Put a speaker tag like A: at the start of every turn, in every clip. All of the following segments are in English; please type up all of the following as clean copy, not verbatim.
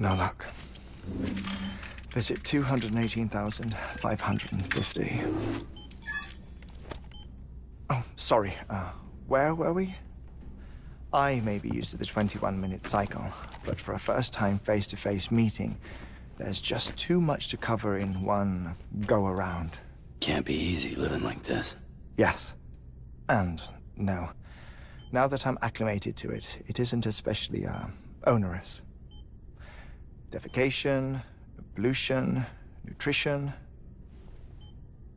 A: No luck. Visit 218,550. Oh, sorry. Where were we? I may be used to the 21-minute cycle, but for a first-time face-to-face meeting, there's just too much to cover in one go-around.
B: Can't be easy living like this.
A: Yes. And no. Now that I'm acclimated to it, it isn't especially, onerous. Defecation, pollution, nutrition.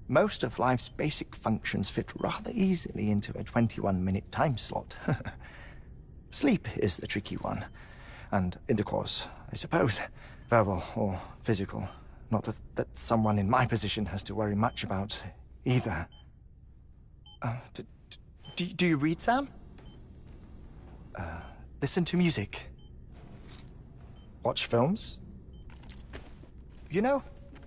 A: Most of life's basic functions fit rather easily into a 21-minute time slot. Sleep is the tricky one. And intercourse, I suppose. Verbal or physical. Not that someone in my position has to worry much about either. Do you read, Sam? Listen to music. Watch films? You know,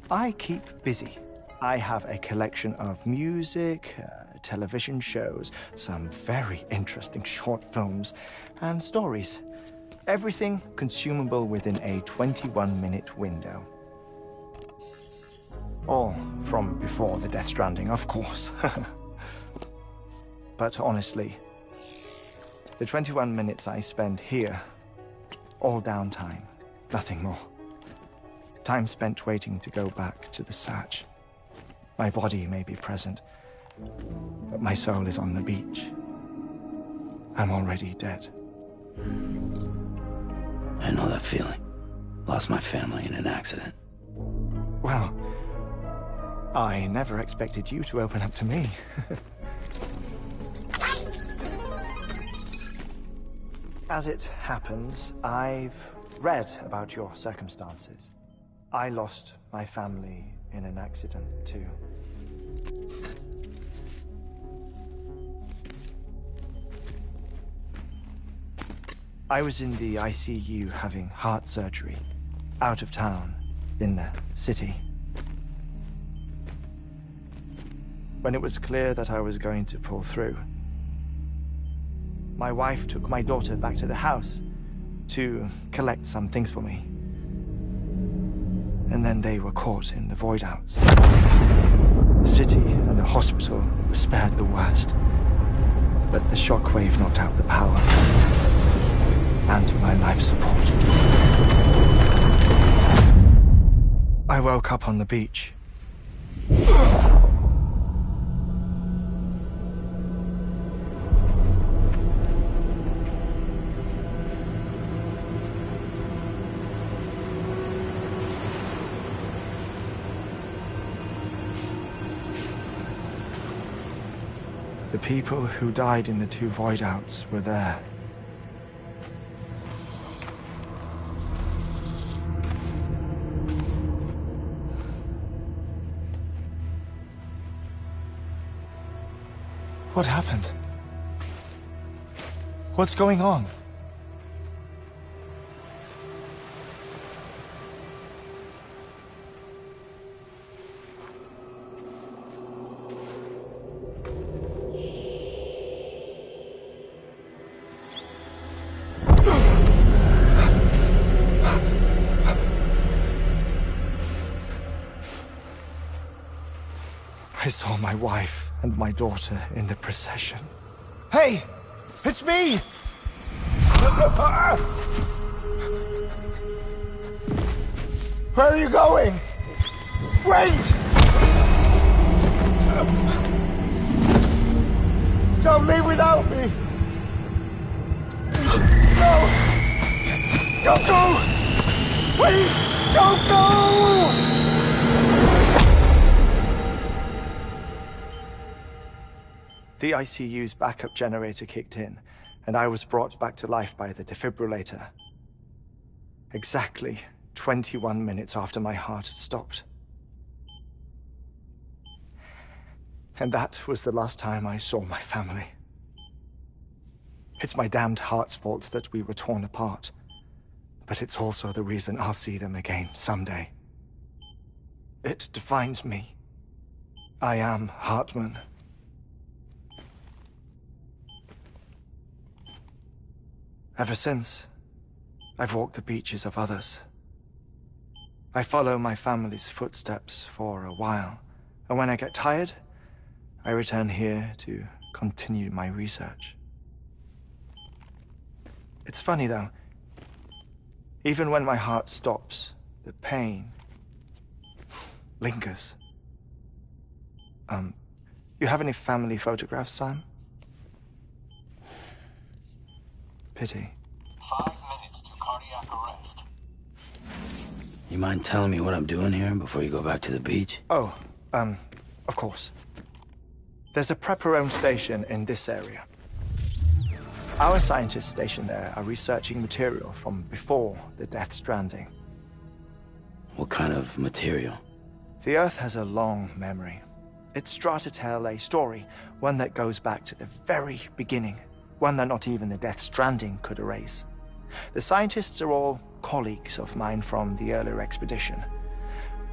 A: I keep busy. I have a collection of music, television shows, some very interesting short films, and stories. Everything consumable within a 21-minute window. All from before the Death Stranding, of course. But honestly, the 21 minutes I spend here, all downtime, nothing more. Time spent waiting to go back to the search. My body may be present, but my soul is on the beach. I'm already dead.
B: I know that feeling. Lost my family in an accident.
A: Well, I never expected you to open up to me. As it happens, I've read about your circumstances. I lost my family in an accident, too. I was in the ICU having heart surgery, out of town, in the city. When it was clear that I was going to pull through, my wife took my daughter back to the house to collect some things for me. And then they were caught in the void-outs. The city and the hospital were spared the worst, but the shockwave knocked out the power and my life support. I woke up on the beach. The people who died in the two void-outs were there. What happened? What's going on? I saw my wife and my daughter in the procession. Hey! It's me! Where are you going? Wait! Don't leave without me! No! Don't go! Please, don't go! The ICU's backup generator kicked in, and I was brought back to life by the defibrillator. Exactly 21 minutes after my heart had stopped. And that was the last time I saw my family. It's my damned heart's fault that we were torn apart, but it's also the reason I'll see them again someday. It defines me. I am Hartman. Ever since, I've walked the beaches of others, I follow my family's footsteps for a while, and when I get tired, I return here to continue my research. It's funny, though. Even when my heart stops, the pain lingers. You have any family photographs, Sam? Pity.
C: 5 minutes to cardiac arrest.
B: You mind telling me what I'm doing here before you go back to the beach?
A: Oh, of course. There's a prep-your-own station in this area. Our scientists stationed there are researching material from before the Death Stranding.
B: What kind of material?
A: The Earth has a long memory. It's trying to tell a story, one that goes back to the very beginning, one that not even the Death Stranding could erase. The scientists are all colleagues of mine from the earlier expedition.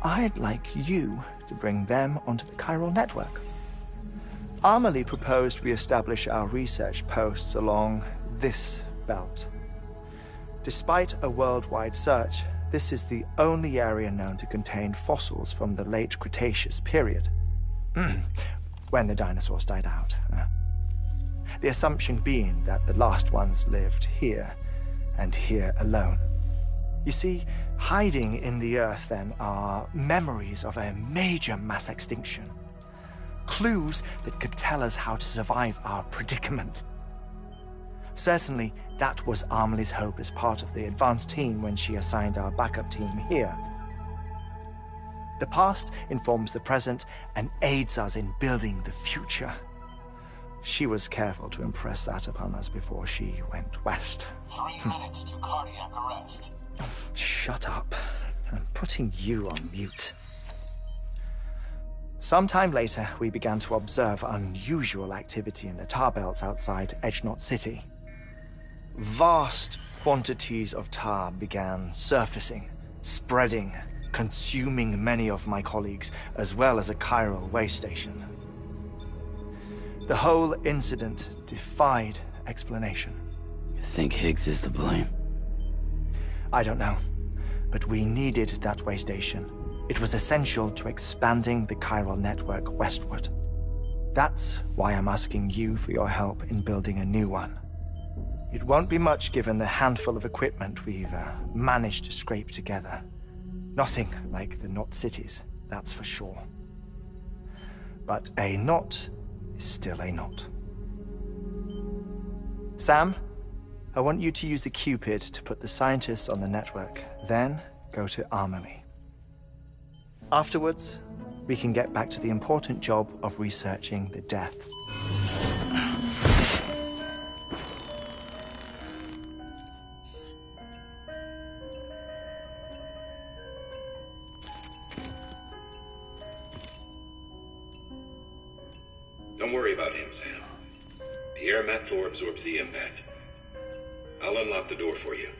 A: I'd like you to bring them onto the chiral network. Amelie proposed we establish our research posts along this belt. Despite a worldwide search, this is the only area known to contain fossils from the late Cretaceous period. When the dinosaurs died out. The assumption being that the last ones lived here, and here alone. You see, hiding in the Earth, then, are memories of a major mass extinction. Clues that could tell us how to survive our predicament. Certainly, that was Amelie's hope as part of the advanced team when she assigned our backup team here. The past informs the present and aids us in building the future. She was careful to impress that upon us before she went west.
C: 3 minutes to cardiac arrest.
A: Shut up. I'm putting you on mute. Sometime later, we began to observe unusual activity in the tar belts outside Edgenot City. Vast quantities of tar began surfacing, spreading, consuming many of my colleagues, as well as a chiral way station. The whole incident defied explanation.
B: You think Higgs is to blame?
A: I don't know, but we needed that way station. It was essential to expanding the chiral network westward. That's why I'm asking you for your help in building a new one. It won't be much given the handful of equipment we've managed to scrape together. Nothing like the knot cities, that's for sure. But a knot is still a knot. Sam, I want you to use the Cupid to put the scientists on the network, then go to Amelie. Afterwards, we can get back to the important job of researching the deaths.
D: Don't worry about him, Sam. The air mat floor absorbs the impact. I'll unlock the door for you.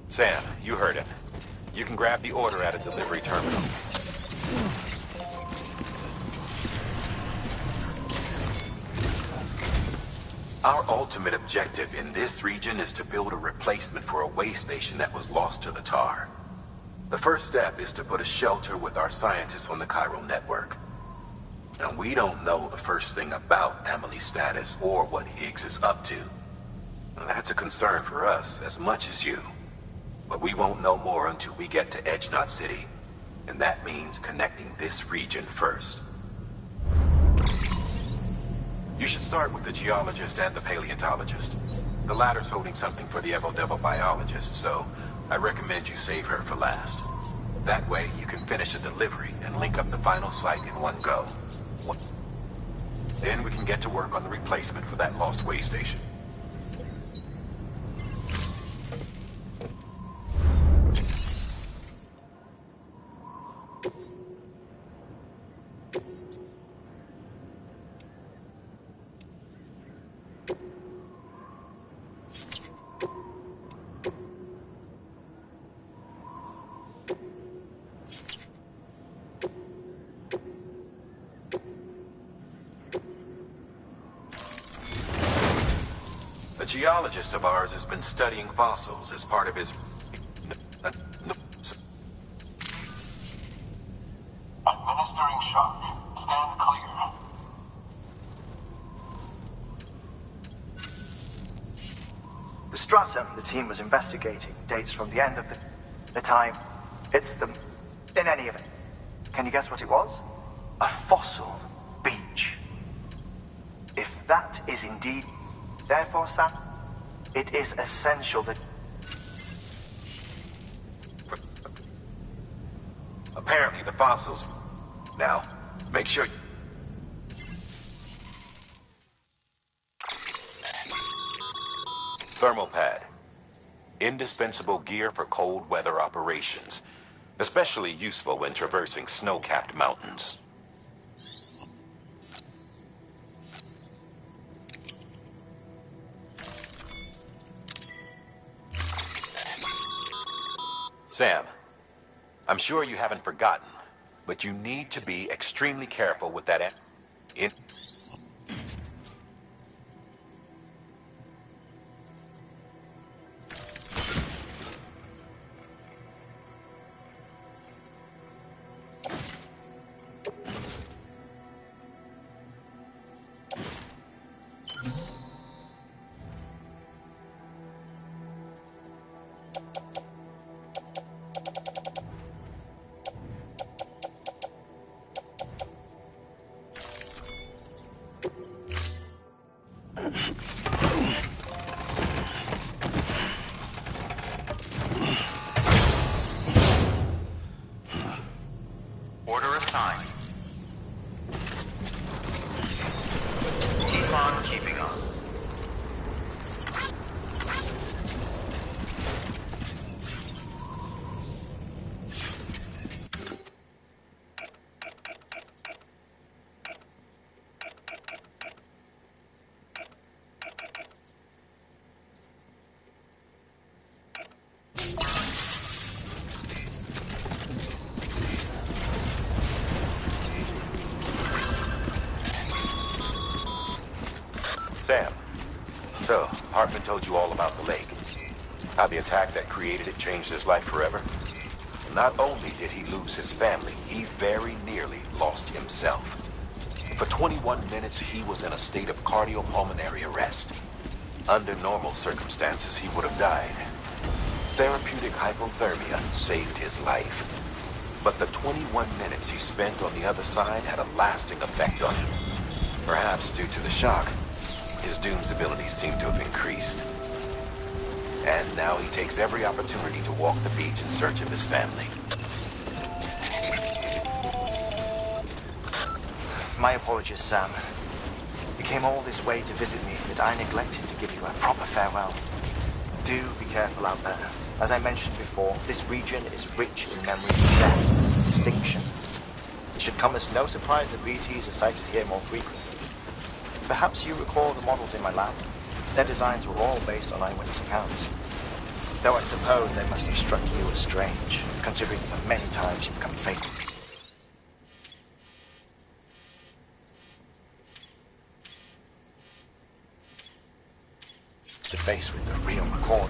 E: Sam, you heard him. You can grab the order at a delivery terminal. Our ultimate objective in this region is to build a replacement for a way station that was lost to the tar. The first step is to put a shelter with our scientists on the chiral network. Now, we don't know the first thing about Amelie's status or what Higgs is up to. Now, that's a concern for us as much as you. But we won't know more until we get to Edgenot City. And that means connecting this region first. You should start with the geologist and the paleontologist. The latter's holding something for the Evo-Devo biologist, so I recommend you save her for last. That way, you can finish a delivery and link up the final site in one go. Then we can get to work on the replacement for that lost way station. A geologist of ours has been studying fossils as part of his...
C: Administering shock. Stand clear.
A: The stratum the team was investigating dates from the end of the time. It's the... In any event, can you guess what it was? A fossil beach. If that is indeed... Therefore, Sam, it is essential that...
E: Apparently the fossils... Now, make sure... Thermal pad. Indispensable gear for cold weather operations. Especially useful when traversing snow-capped mountains. Sam, I'm sure you haven't forgotten, but you need to be extremely careful with that
F: Order assigned. Keep on keeping on.
E: Sam, so, Hartman told you all about the lake. How the attack that created it changed his life forever. Not only did he lose his family, he very nearly lost himself. For 21 minutes, he was in a state of cardiopulmonary arrest. Under normal circumstances, he would have died. Therapeutic hypothermia saved his life. But the 21 minutes he spent on the other side had a lasting effect on him. Perhaps due to the shock, his Doom's abilities seem to have increased. And now he takes every opportunity to walk the beach in search of his family.
A: My apologies, Sam. You came all this way to visit me, but I neglected to give you a proper farewell. Do be careful out there. As I mentioned before, this region is rich in memories of death, extinction. It should come as no surprise that BTs are sighted here more frequently. Perhaps you recall the models in my lab. Their designs were all based on eyewitness accounts. Though I suppose they must have struck you as strange, considering the many times you've come face to face with the real McCord.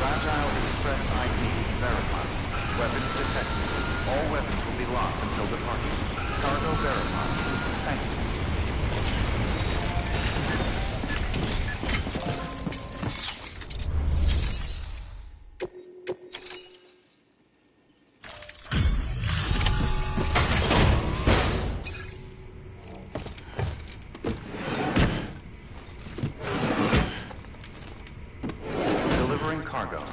G: Fragile Express ID verified. Weapons detected. All weapons will be locked until departure. Cargo verified. Thank you. Delivering cargo.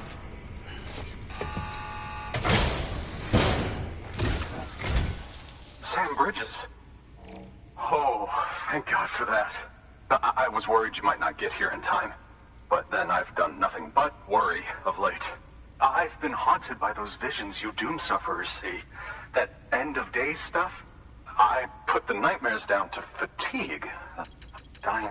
C: Sam Bridges. Oh, thank God for that. I was worried you might not get here in time. But then I've done nothing but worry of late. I've been haunted by those visions you doom sufferers see. That end of days stuff. I put the nightmares down to fatigue. Dying.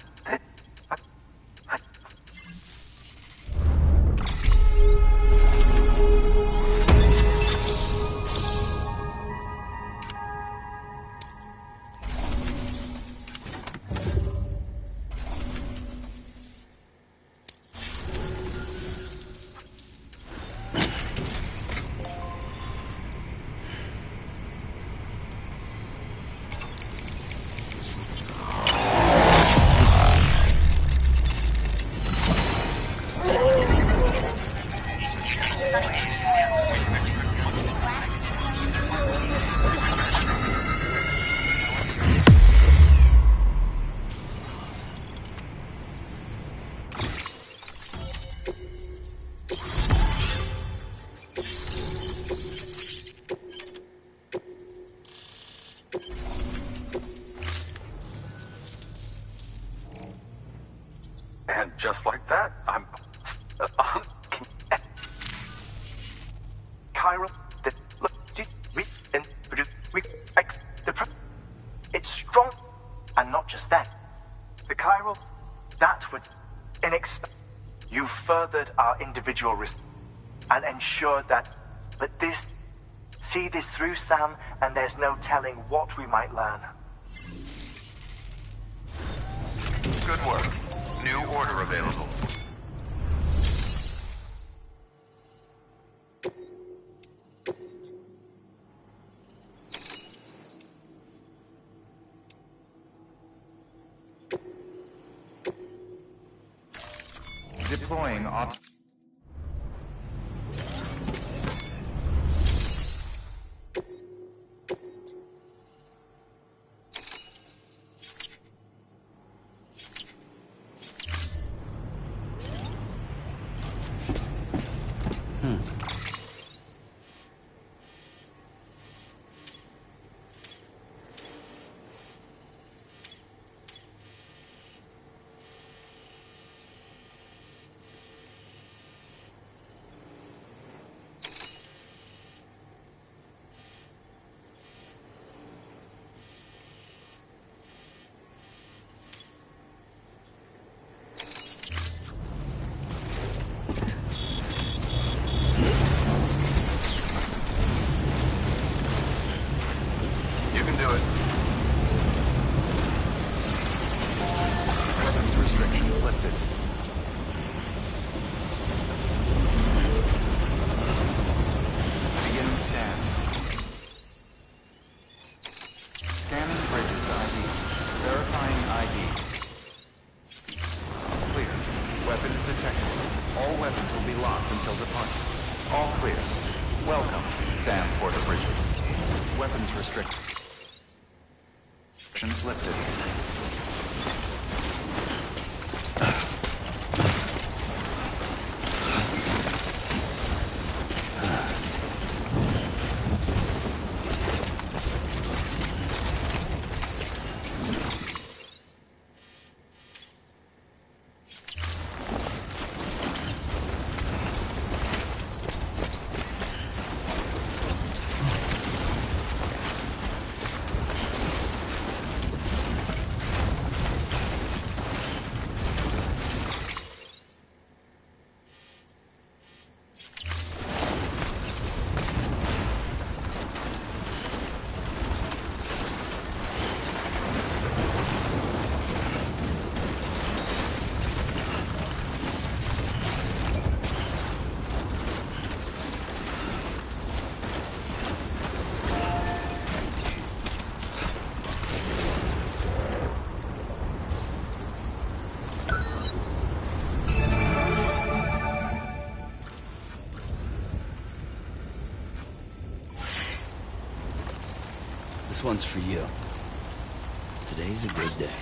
C: And just like that, I'm... Chiral... It's strong. And not just that. The chiral... That was... You furthered our individual risk and ensured that... But this... See this through, Sam, and there's no telling what we might learn.
F: Good work. New order available.
G: Deploying auto... Lifted.
B: This one's for you. Today's a good day.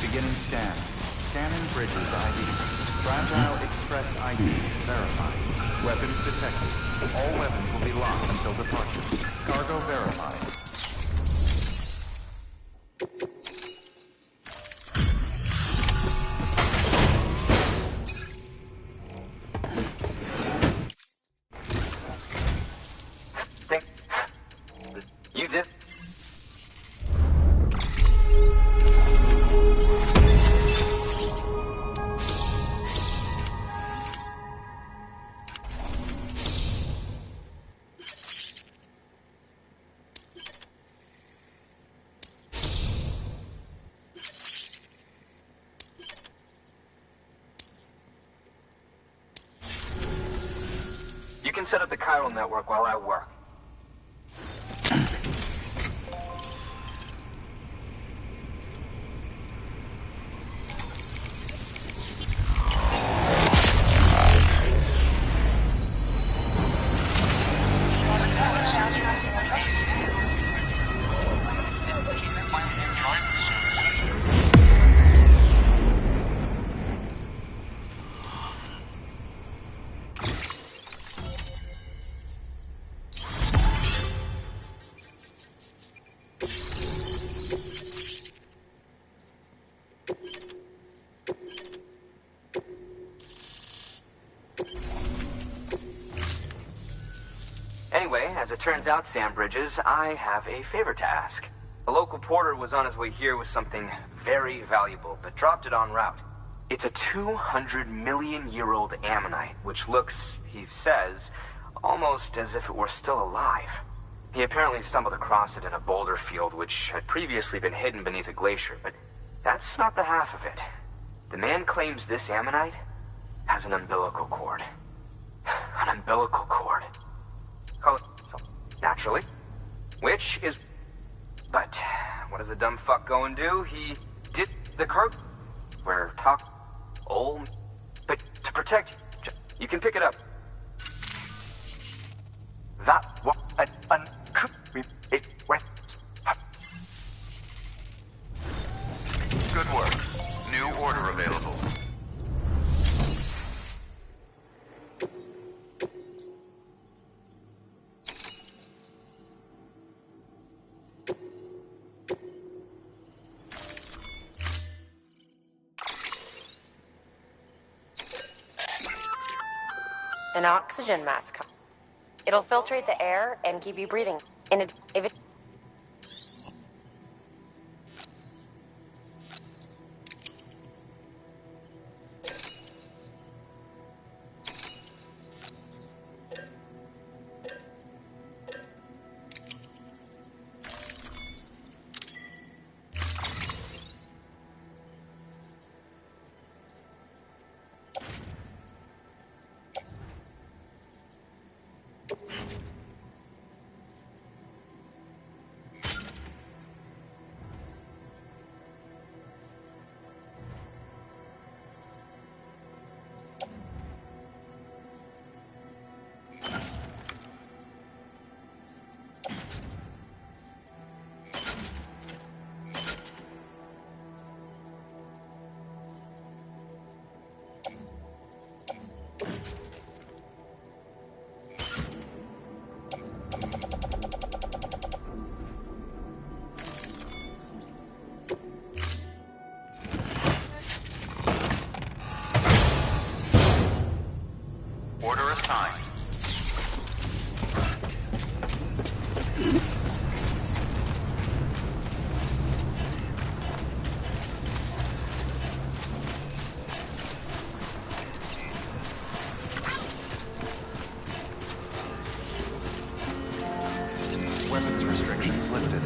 G: Beginning scan. Scanning bridges ID. Fragile Express ID verified. Weapons detected. All weapons will be locked until departure. Cargo verified.
C: You did? You can set up the chiral network while I work.
H: As it turns out, Sam Bridges, I have a favor to ask. A local porter was on his way here with something very valuable, but dropped it en route. It's a 200-million-year-old ammonite, which looks, he says, almost as if it were still alive. He apparently stumbled across it in a boulder field which had previously been hidden beneath a glacier, but that's not the half of it. The man claims this ammonite has an umbilical cord. An umbilical cord. Call it so, naturally. Which is... But what does the dumb fuck go and do? He did the cargo. We're talking... old... But to protect you, you can pick it up.
A: That what an could be it with.
F: Good work. New order available.
I: An oxygen mask. It'll filtrate the air and keep you breathing. If it...
F: Order assigned.
G: Weapons restrictions lifted.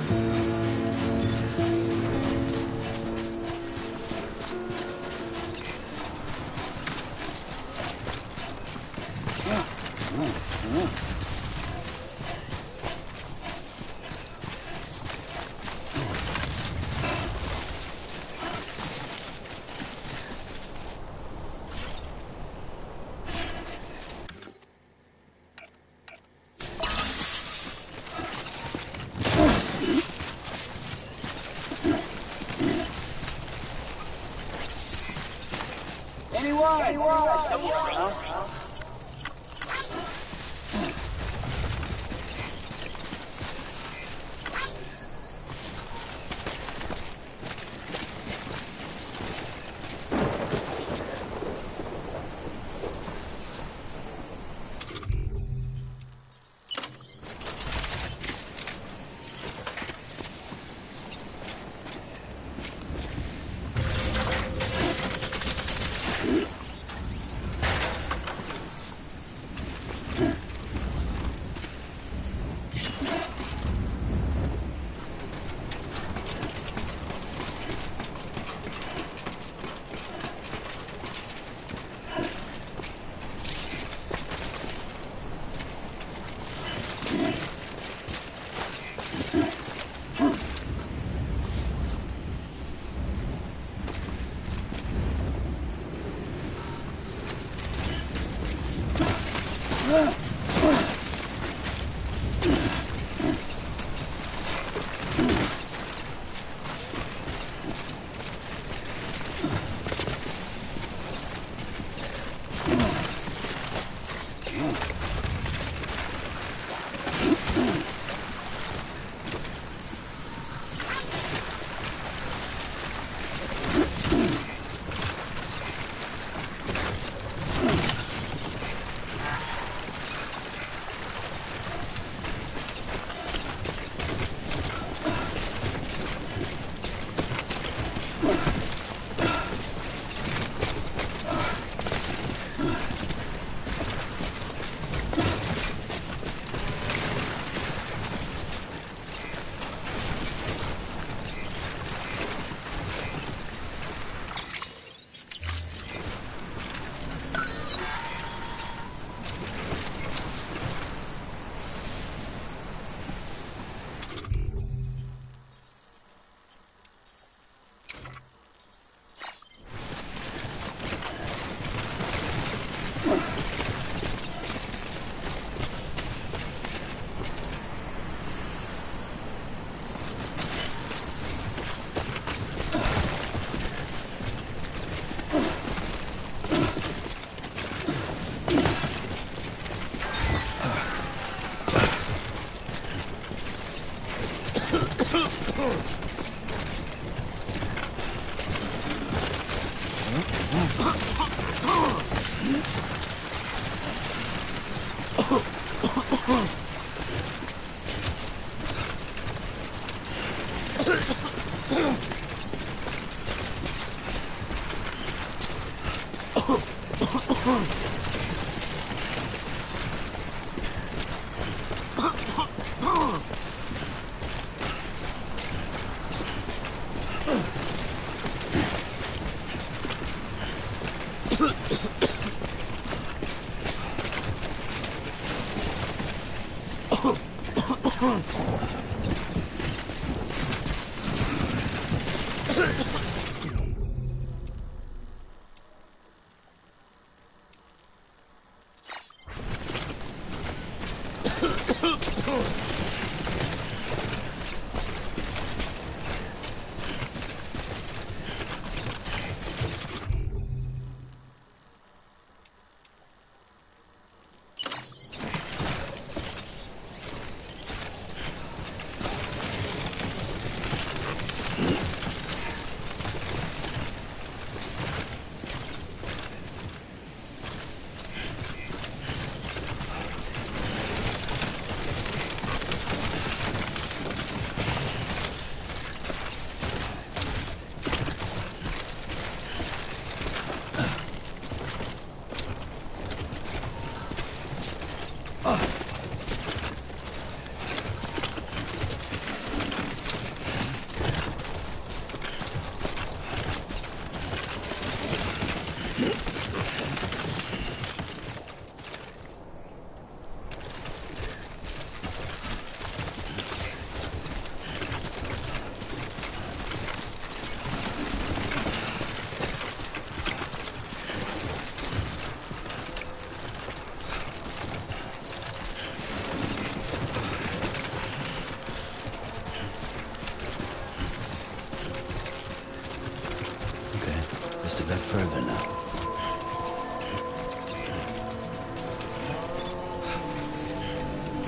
B: Just a bit further now.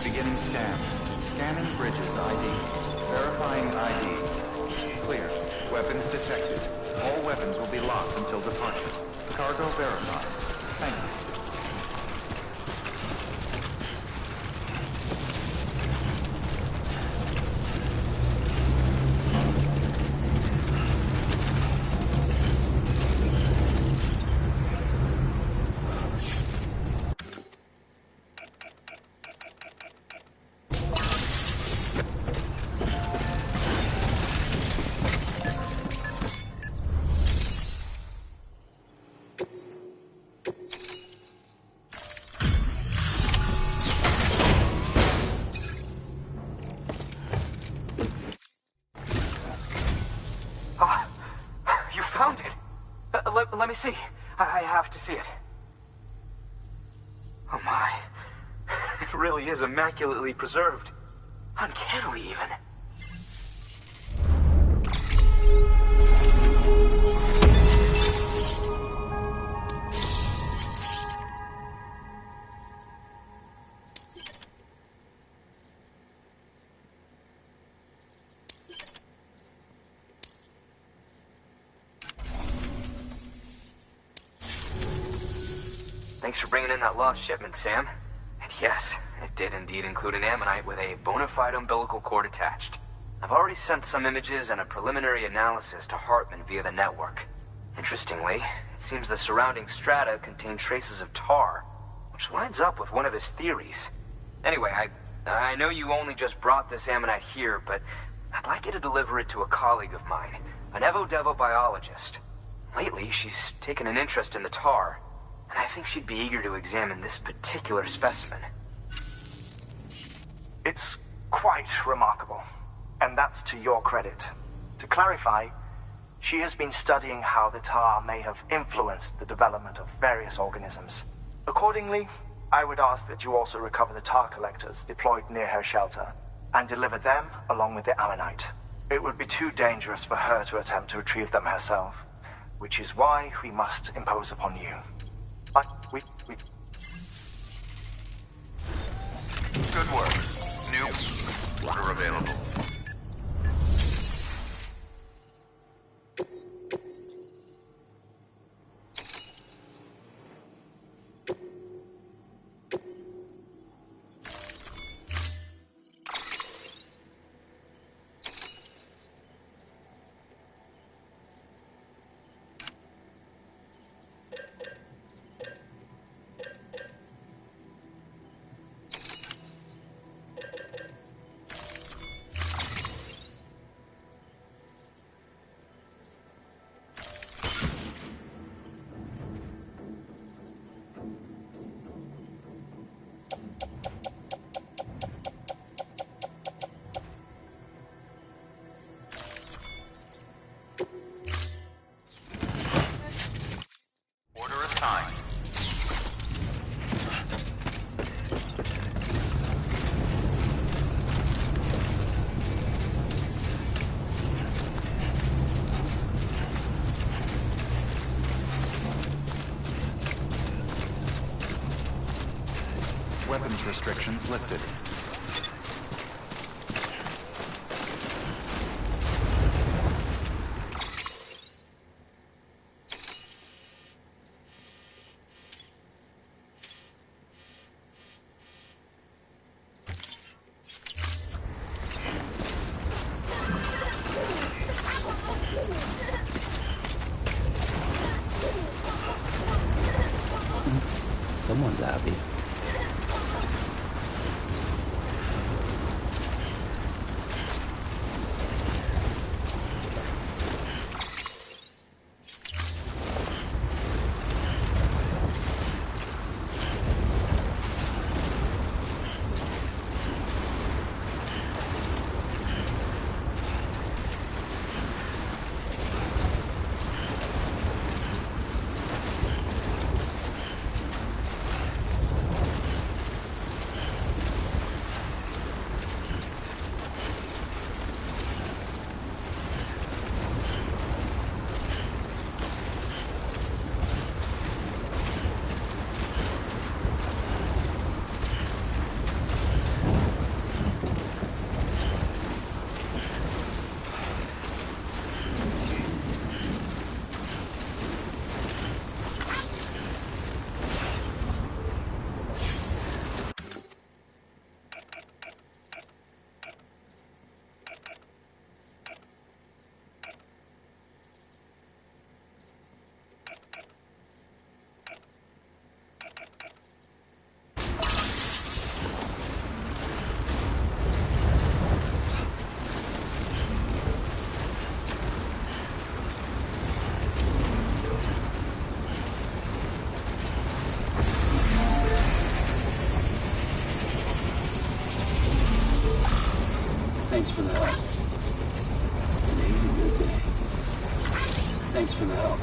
G: Beginning scan. Scanning bridges ID. Verifying ID. Clear. Weapons detected. All weapons will be locked until departure. Cargo verified. Thank you.
H: You found it! Let me see. I have to see it. Oh my. It really is immaculately preserved. Uncannily, even. Thanks for bringing in that lost shipment, Sam. And yes, it did indeed include an ammonite with a bona fide umbilical cord attached. I've already sent some images and a preliminary analysis to Hartman via the network. Interestingly, it seems the surrounding strata contain traces of tar, which lines up with one of his theories. Anyway, I know you only just brought this ammonite here, but I'd like you to deliver it to a colleague of mine, an Evo-Devo biologist. Lately, she's taken an interest in the tar, and I think she'd be eager to examine this particular specimen.
A: It's quite remarkable, and that's to your credit. To clarify, she has been studying how the tar may have influenced the development of various organisms. Accordingly, I would ask that you also recover the tar collectors deployed near her shelter and deliver them along with the ammonite. It would be too dangerous for her to attempt to retrieve them herself, which is why we must impose upon you. But we...
F: Good work. New order available.
G: Weapons restrictions lifted.
B: Someone's happy.
J: Thanks for the help. Today's a good day. Thanks for the help.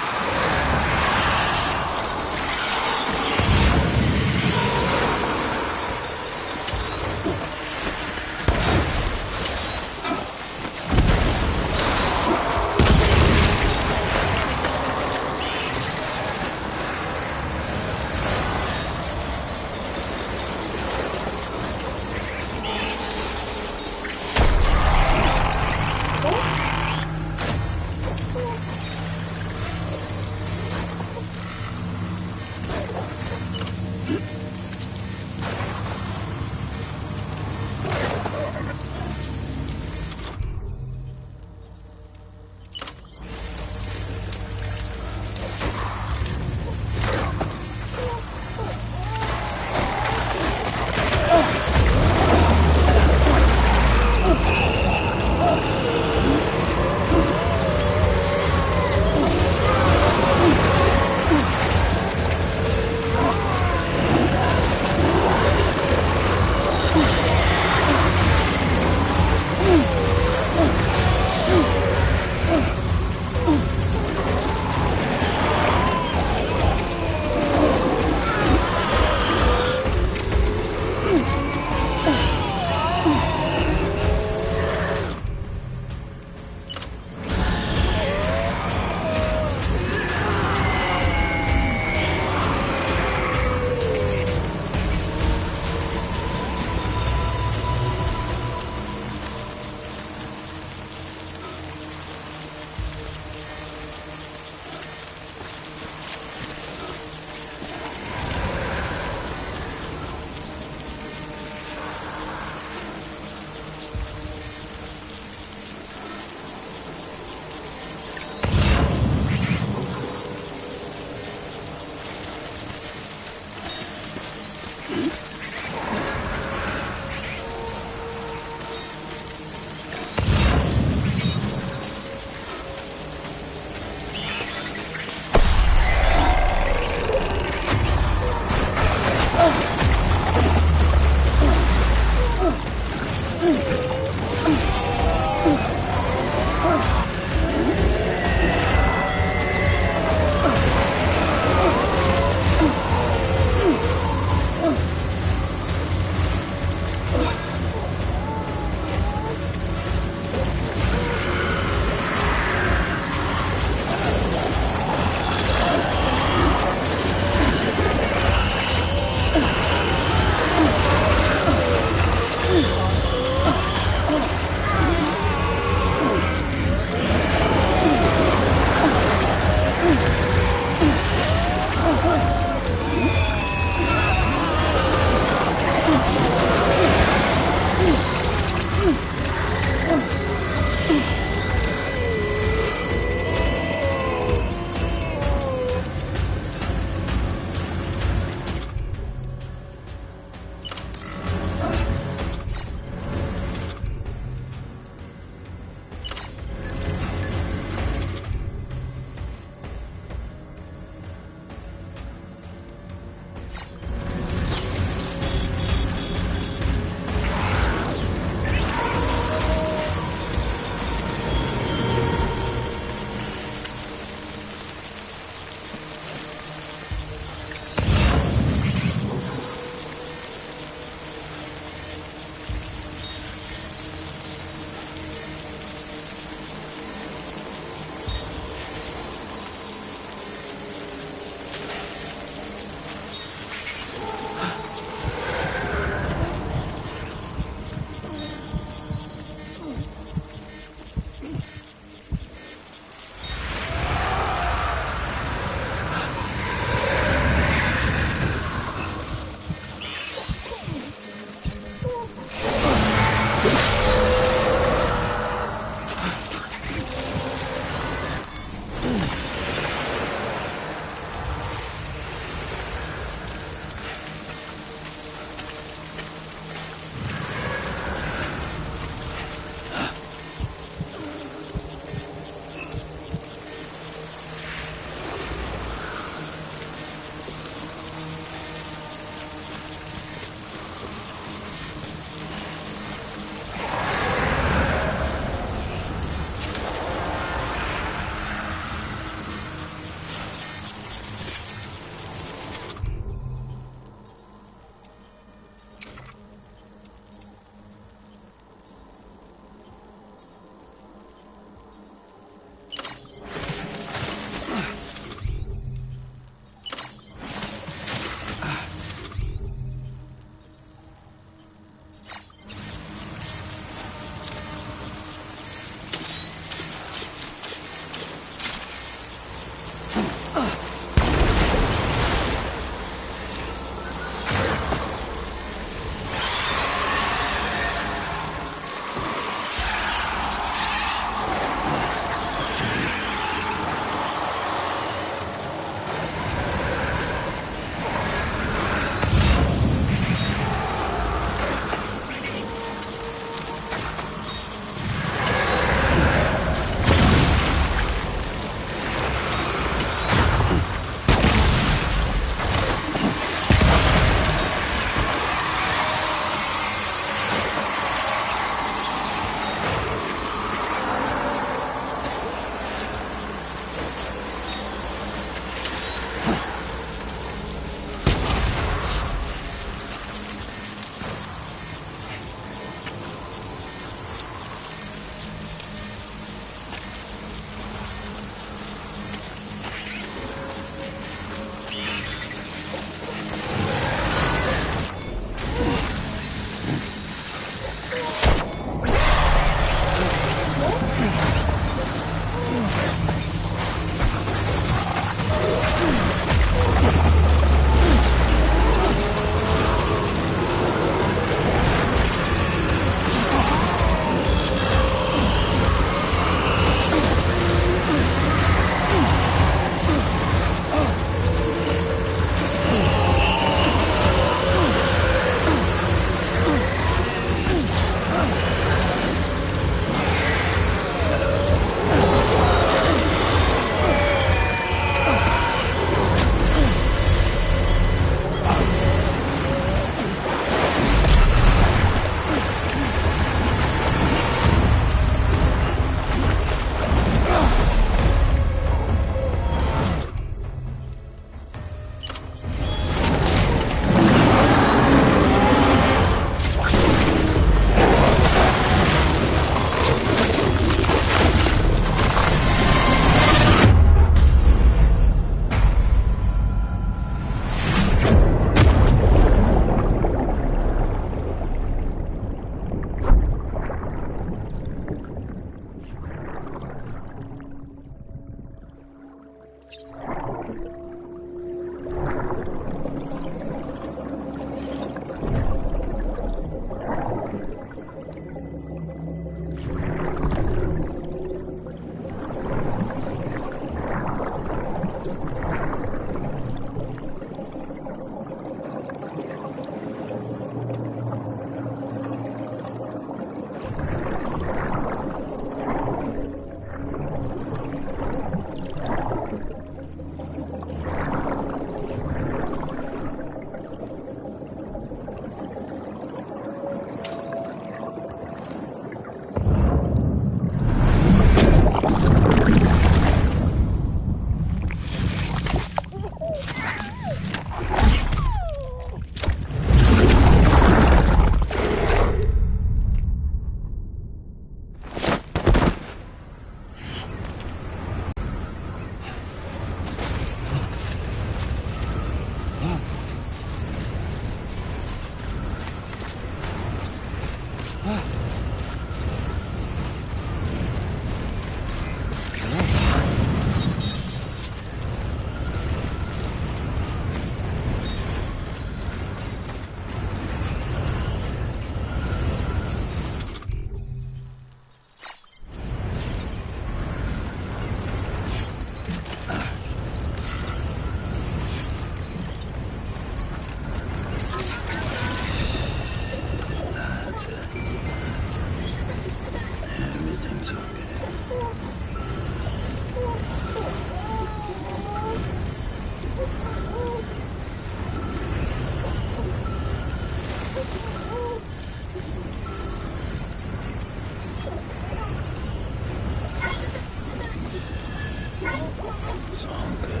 B: It's all good. It's all good.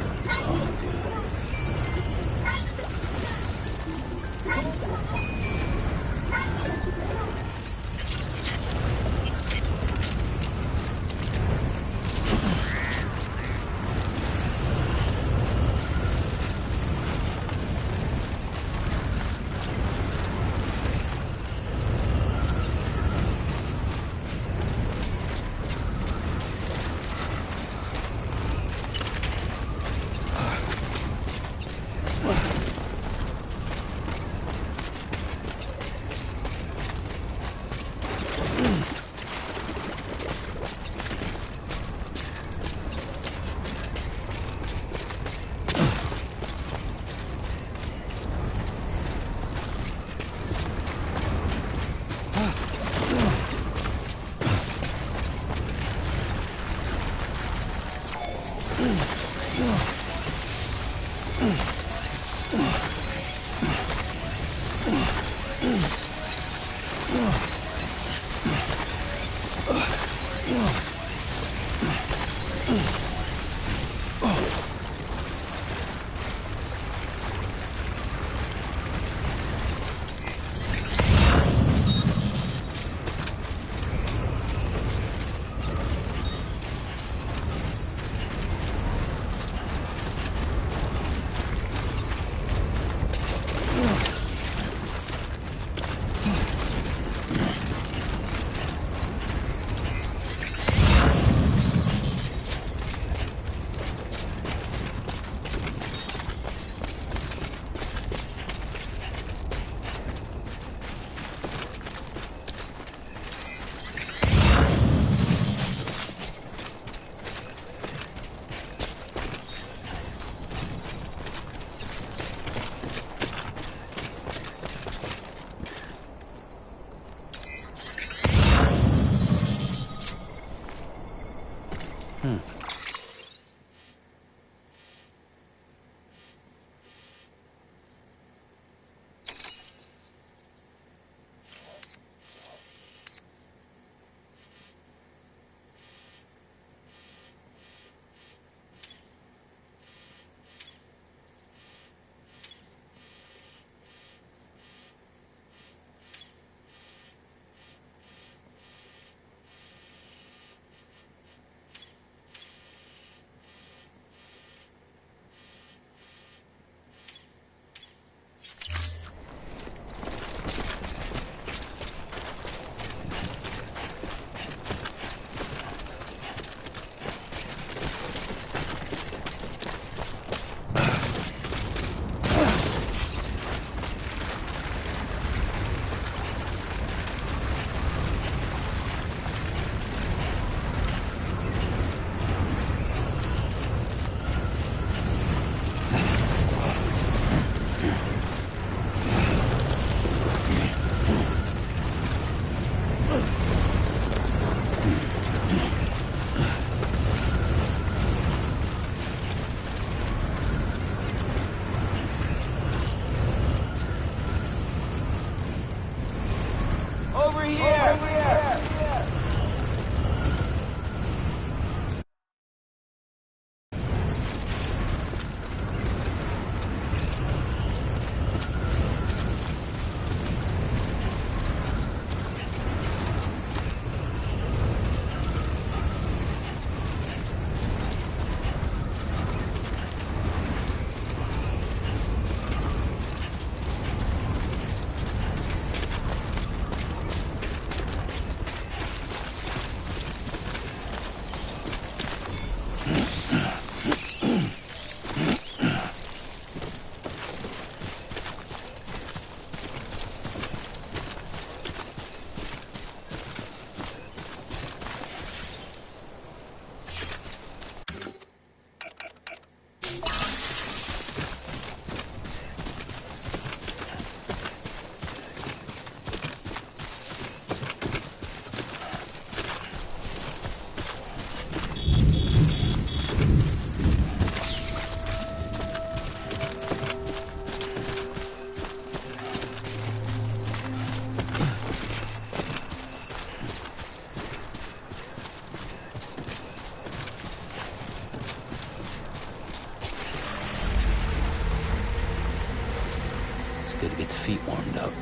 B: Good to get the feet warmed up.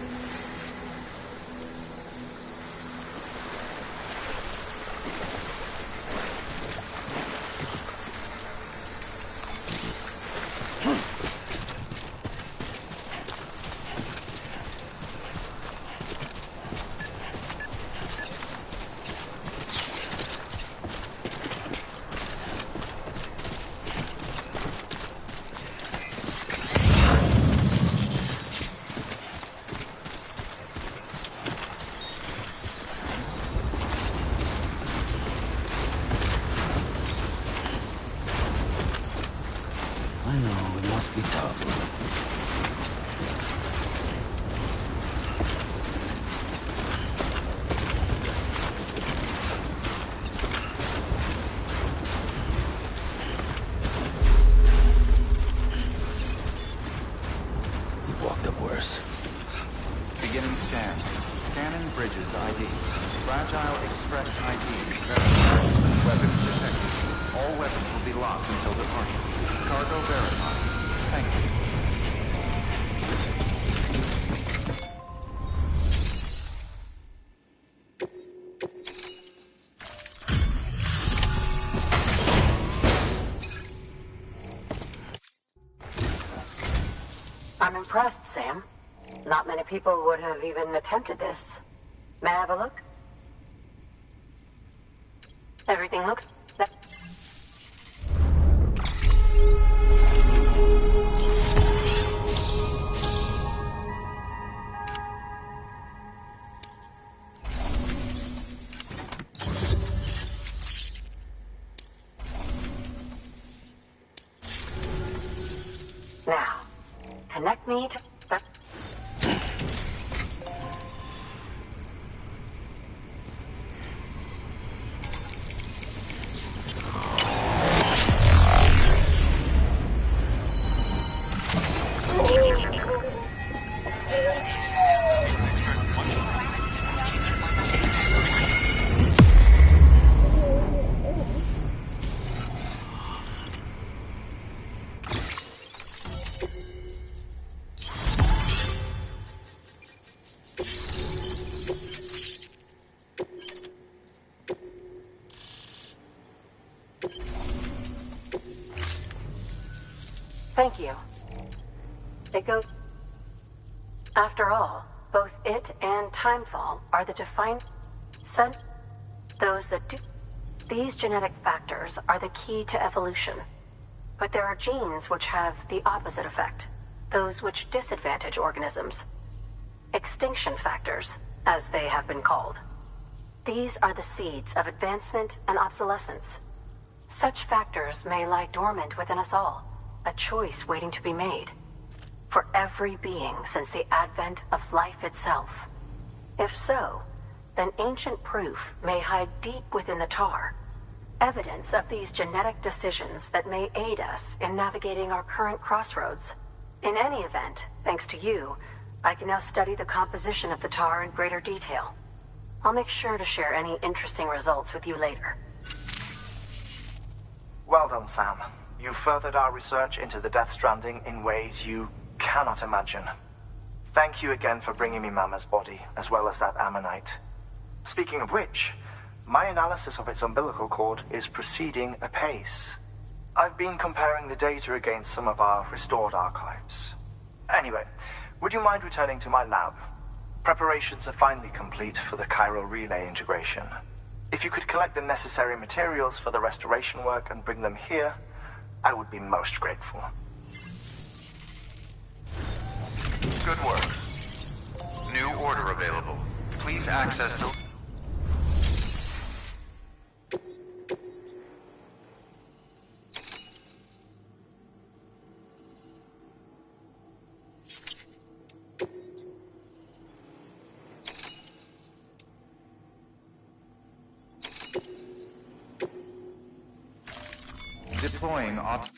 B: I know, it must be tough. You've walked up worse.
G: Beginning scan. Scanning bridges ID. Fragile Express ID verified. Weapons detected. All weapons will be locked until departure. Cargo verified. Thank you.
K: I'm impressed, Sam. Not many people would have even attempted this. May I have a look? Everything looks... Now, connect me to... Thank you. It goes... After all, both it and timefall are the defined... Those that do... These genetic factors are the key to evolution. But there are genes which have the opposite effect. Those which disadvantage organisms. Extinction factors, as they have been called. These are the seeds of advancement and obsolescence. Such factors may lie dormant within us all. A choice waiting to be made. For every being since the advent of life itself. If so, then ancient proof may hide deep within the tar. Evidence of these genetic decisions that may aid us in navigating our current crossroads. In any event, thanks to you, I can now study the composition of the tar in greater detail. I'll make sure to share any interesting results with you later.
A: Well done, Sam. You furthered our research into the Death Stranding in ways you cannot imagine. Thank you again for bringing me Mama's body, as well as that ammonite. Speaking of which, my analysis of its umbilical cord is proceeding apace. I've been comparing the data against some of our restored archives. Anyway, would you mind returning to my lab? Preparations are finally complete for the chiral relay integration. If you could collect the necessary materials for the restoration work and bring them here, I would be most grateful.
F: Good work. New order available. Please access the...
G: Deploying auto...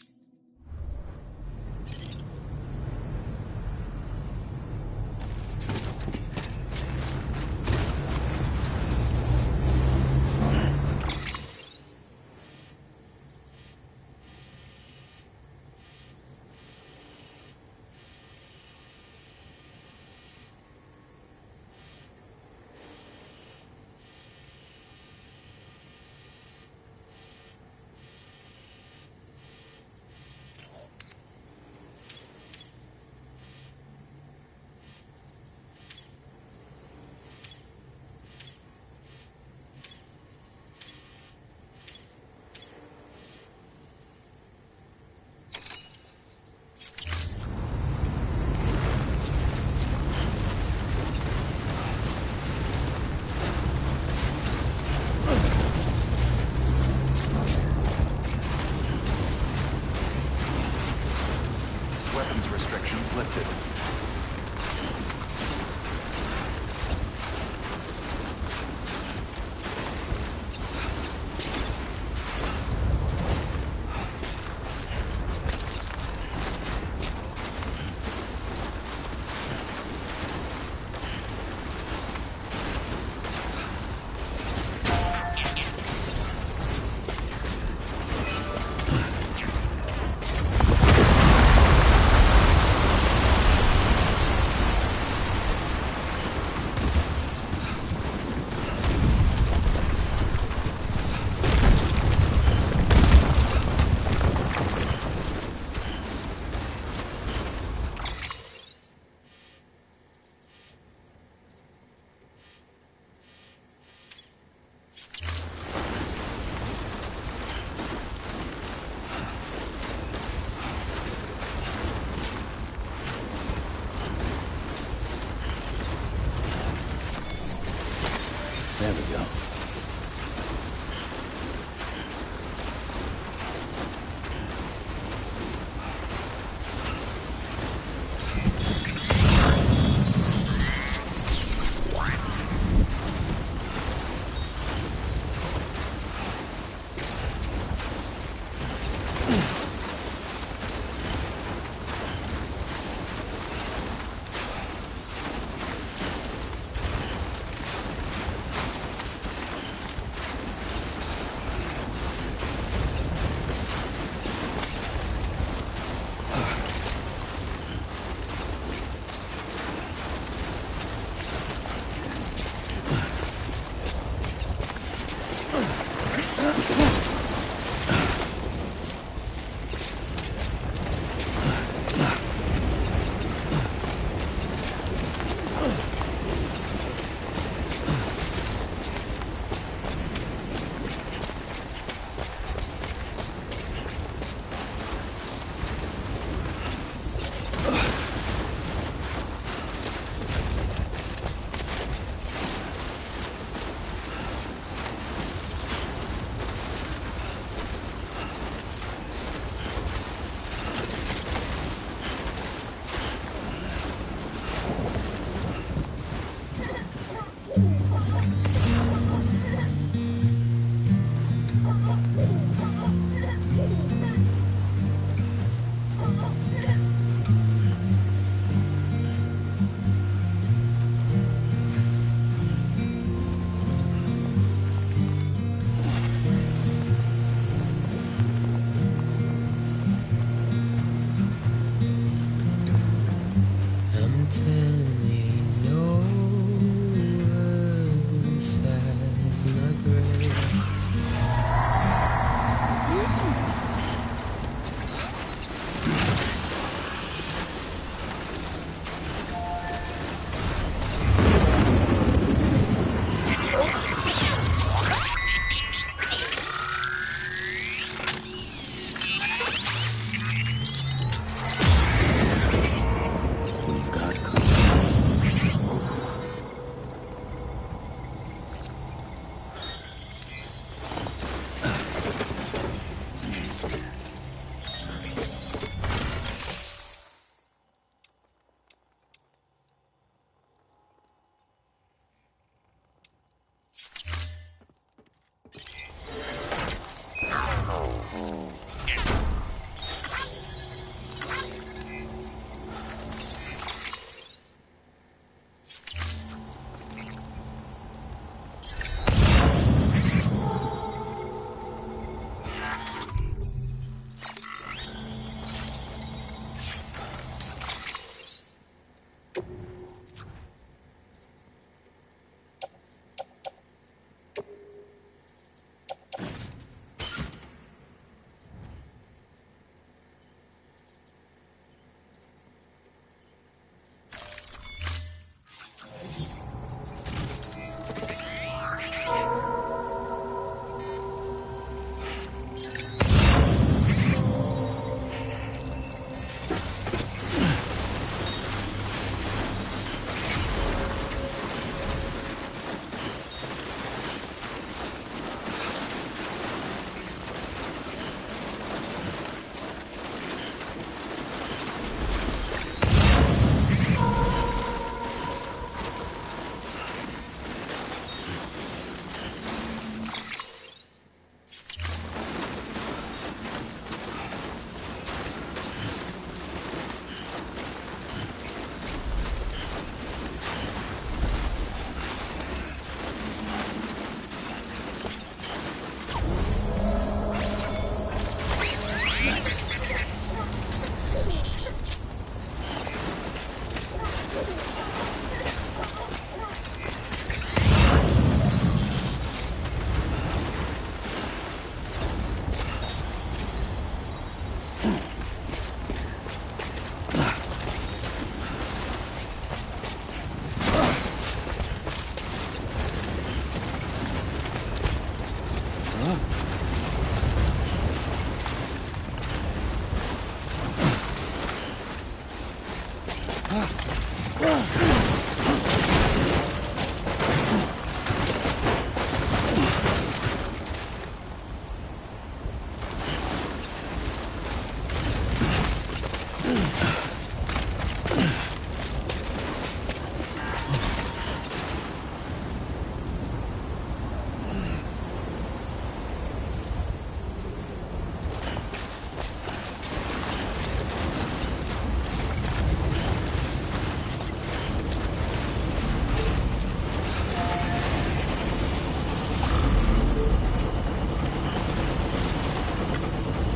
G: weapons restrictions lifted.
B: There we go.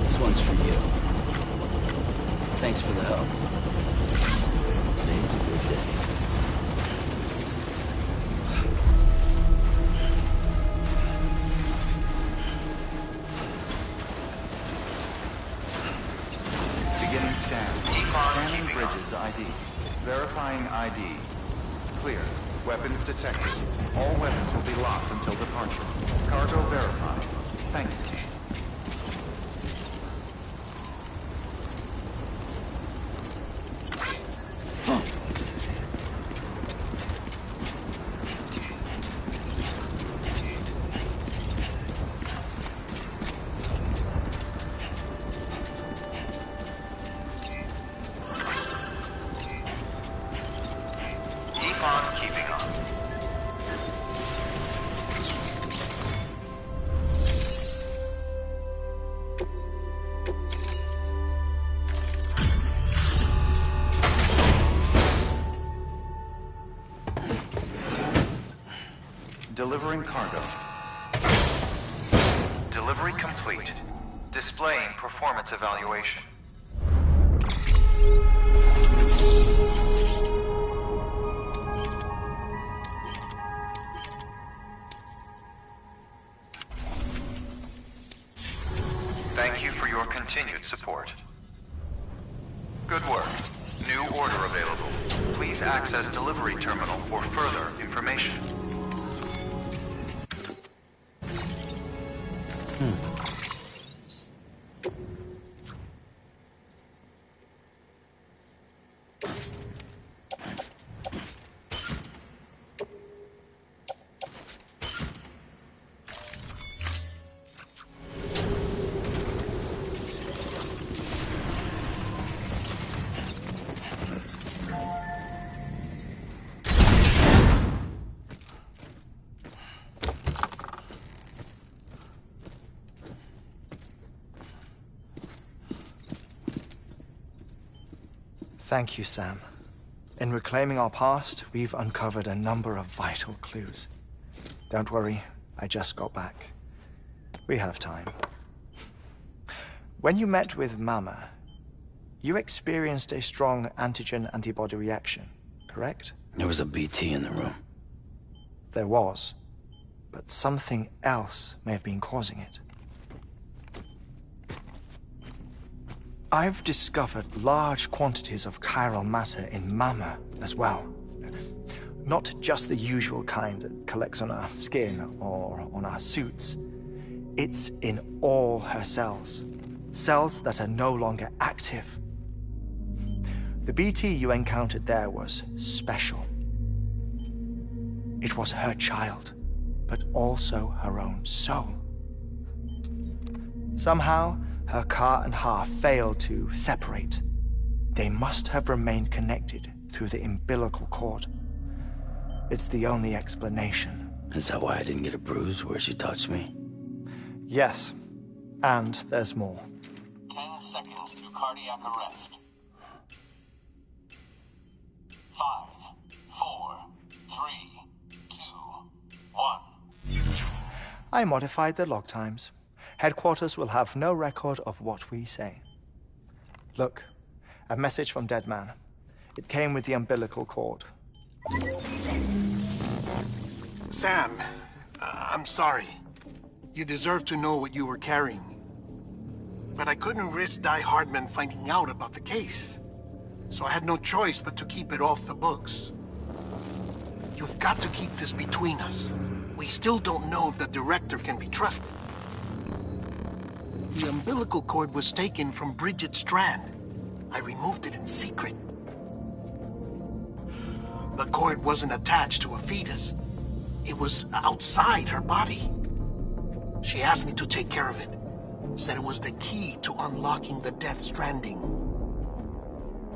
J: This one's for you. Thanks for the help. Today's a good day.
G: Beginning scan. Scanning bridges ID. Verifying ID. Clear. Weapons detected. All weapons will be locked until departure. Cargo verified. Thank you, team.
F: Keeping on.
G: Delivering cargo.
F: Delivery complete. Displaying performance evaluation. Thank you for your continued support. Good work. New order available. Please access delivery terminal for further information.
A: Thank you, Sam. In reclaiming our past, we've uncovered a number of vital clues. Don't worry, I just got back. We have time. When you met with Mama, you experienced a strong antigen-antibody reaction, correct?
B: There was a BT in the room.
A: There was, but something else may have been causing it. I've discovered large quantities of chiral matter in Mama as well. Not just the usual kind that collects on our skin or on our suits. It's in all her cells. Cells that are no longer active. The BT you encountered there was special. It was her child, but also her own soul. Somehow, her car and half failed to separate. They must have remained connected through the umbilical cord. It's the only explanation.
B: Is that why I didn't get a bruise where she touched me?
A: Yes, and there's more.
L: 10 seconds to cardiac arrest. 5, 4, 3, 2, 1.
A: I modified the log times. Headquarters will have no record of what we say. Look, a message from Dead Man. It came with the umbilical cord.
M: Sam, I'm sorry. You deserve to know what you were carrying. But I couldn't risk Die Hardman finding out about the case. So I had no choice but to keep it off the books. You've got to keep this between us. We still don't know if the director can be trusted. The umbilical cord was taken from Bridget Strand. I removed it in secret. The cord wasn't attached to a fetus. It was outside her body. She asked me to take care of it. Said it was the key to unlocking the Death Stranding.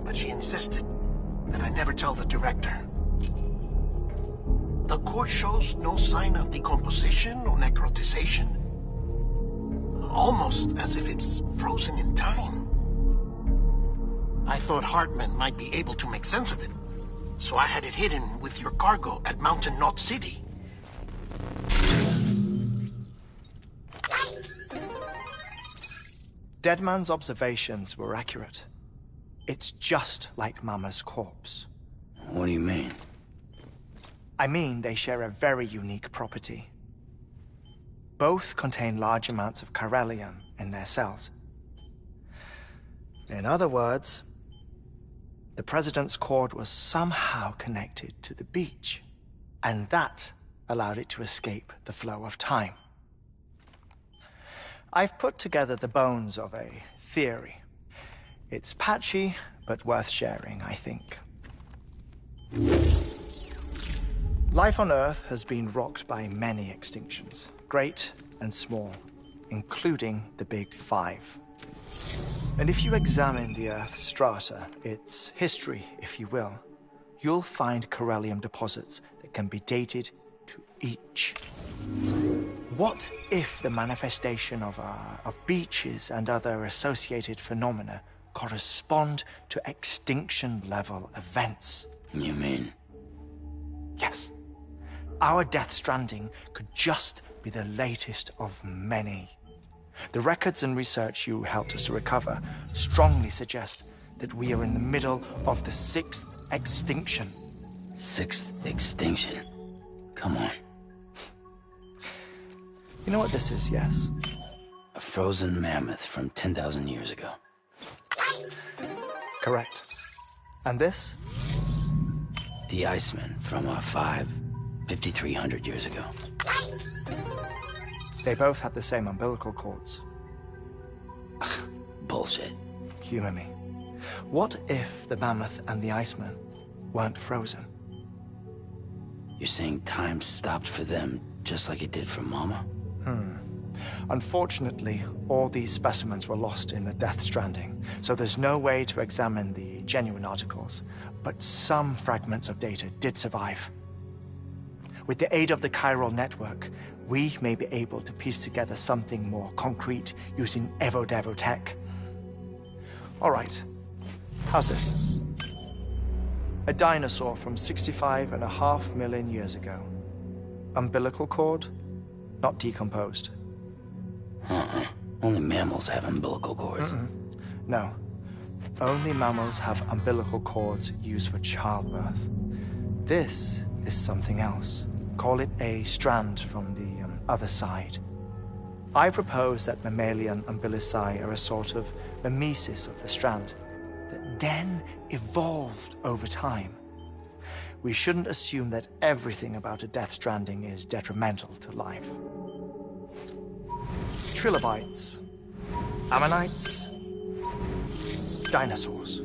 M: But she insisted that I never tell the director. The cord shows no sign of decomposition or necrotization. Almost as if it's frozen in time. I thought Hartman might be able to make sense of it, so I had it hidden with your cargo at Mountain Knot City.
A: Deadman's observations were accurate. It's just like Mama's corpse.
B: What do you mean?
A: I mean, they share a very unique property. Both contain large amounts of chiralium in their cells. In other words, the President's cord was somehow connected to the beach, and that allowed it to escape the flow of time. I've put together the bones of a theory. It's patchy, but worth sharing, I think. Life on Earth has been rocked by many extinctions, great and small, including the Big Five. And if you examine the Earth's strata, its history, if you will, you'll find chiralium deposits that can be dated to each. What if the manifestation of beaches and other associated phenomena correspond to extinction-level events?
B: You mean?
A: Yes. Our Death Stranding could just be the latest of many. The records and research you helped us to recover strongly suggest that we are in the middle of the 6th extinction.
B: 6th extinction? Come on.
A: You know what this is, yes?
B: A frozen mammoth from 10,000 years ago.
A: Correct. And this?
B: The Iceman from 5,300 years ago.
A: They both had the same umbilical cords.
B: Bullshit.
A: Humor me. What if the mammoth and the Iceman weren't frozen?
B: You're saying time stopped for them just like it did for Mama?
A: Unfortunately, all these specimens were lost in the Death Stranding, so there's no way to examine the genuine articles, but some fragments of data did survive. With the aid of the chiral network, we may be able to piece together something more concrete using Evo-Devo tech. All right, how's this? A dinosaur from 65.5 million years ago. Umbilical cord, not decomposed.
B: Only mammals have umbilical cords.
A: No. Only mammals have umbilical cords used for childbirth. This is something else. Call it a strand from the other side. I propose that mammalian umbilici are a sort of mimesis of the strand that then evolved over time. We shouldn't assume that everything about a Death Stranding is detrimental to life. Trilobites, ammonites, dinosaurs,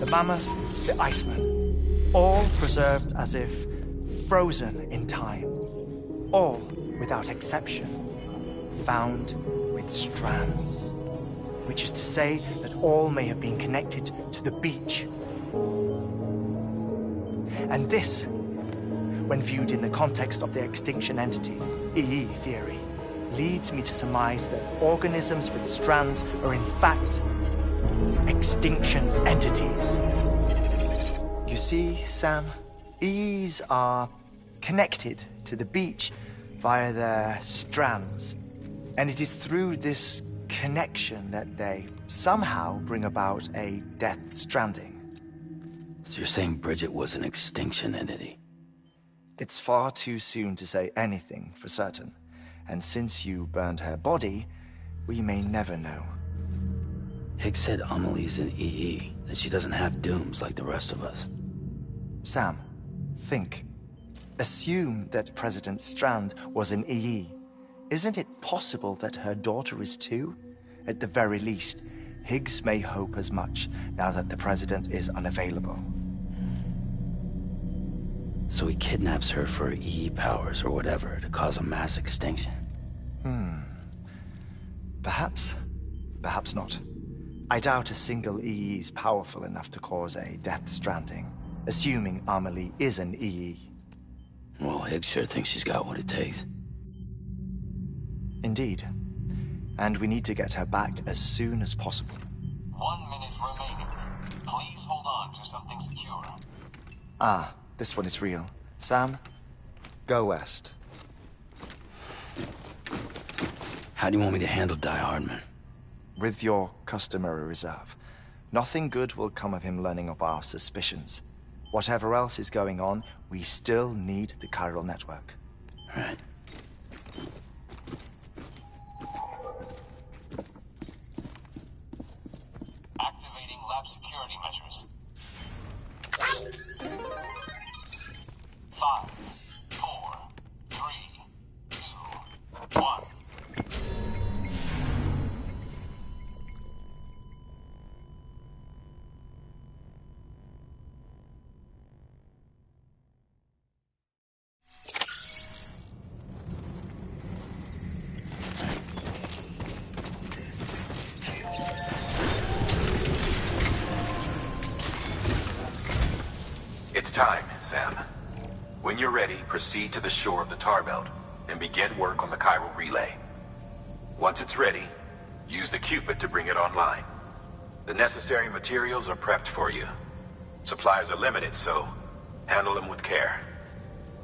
A: the mammoth, the Iceman, all preserved as if frozen in time, all without exception, found with strands, which is to say that all may have been connected to the beach. And this, when viewed in the context of the extinction entity, EE theory, leads me to surmise that organisms with strands are in fact extinction entities. You see, Sam, EEs are connected to the beach via their strands, and it is through this connection that they somehow bring about a Death Stranding.
B: So you're saying Bridget was an extinction entity?
A: It's far too soon to say anything for certain. And since you burned her body, we may never know.
B: Higgs said Amelie's an EE, that she doesn't have dooms like the rest of us.
A: Sam, think. Assume that President Strand was an EE. Isn't it possible that her daughter is too? At the very least, Higgs may hope as much now that the President is unavailable.
B: So he kidnaps her for EE powers or whatever to cause a mass extinction.
A: Perhaps. Perhaps not. I doubt a single EE is powerful enough to cause a death stranding, assuming Amelie is an EE.
B: Well, Higgs sure thinks she's got what it takes.
A: Indeed. And we need to get her back as soon as possible.
L: 1 minute remaining. Please hold on to something secure.
A: Ah, this one is real. Sam, go west.
B: How do you want me to handle Die Hardman?
A: With your customary reserve. Nothing good will come of him learning of our suspicions. Whatever else is going on, we still need the chiral network.
B: Right.
L: Activating lab security measures. 5, 4, 3, 2, 1.
E: It's time, Sam. When you're ready, proceed to the shore of the tar belt and begin work on the chiral relay. Once it's ready, use the Cupid to bring it online. The necessary materials are prepped for you. Supplies are limited, so handle them with care.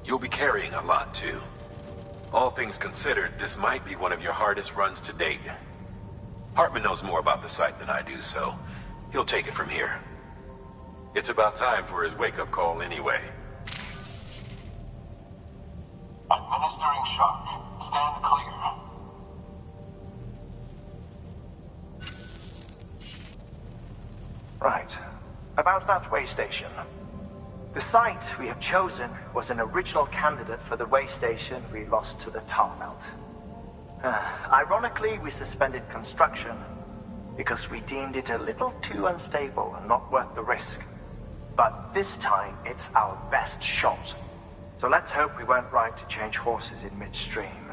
E: You'll be carrying a lot, too. All things considered, this might be one of your hardest runs to date. Hartman knows more about the site than I do, so he'll take it from here. It's about time for his wake-up call anyway.
L: Administering shock. Stand clear.
A: Right. About that way station. The site we have chosen was an original candidate for the way station we lost to the tar belt. Ironically, we suspended construction because we deemed it a little too unstable and not worth the risk. But this time, it's our best shot. So let's hope we weren't right to change horses in midstream.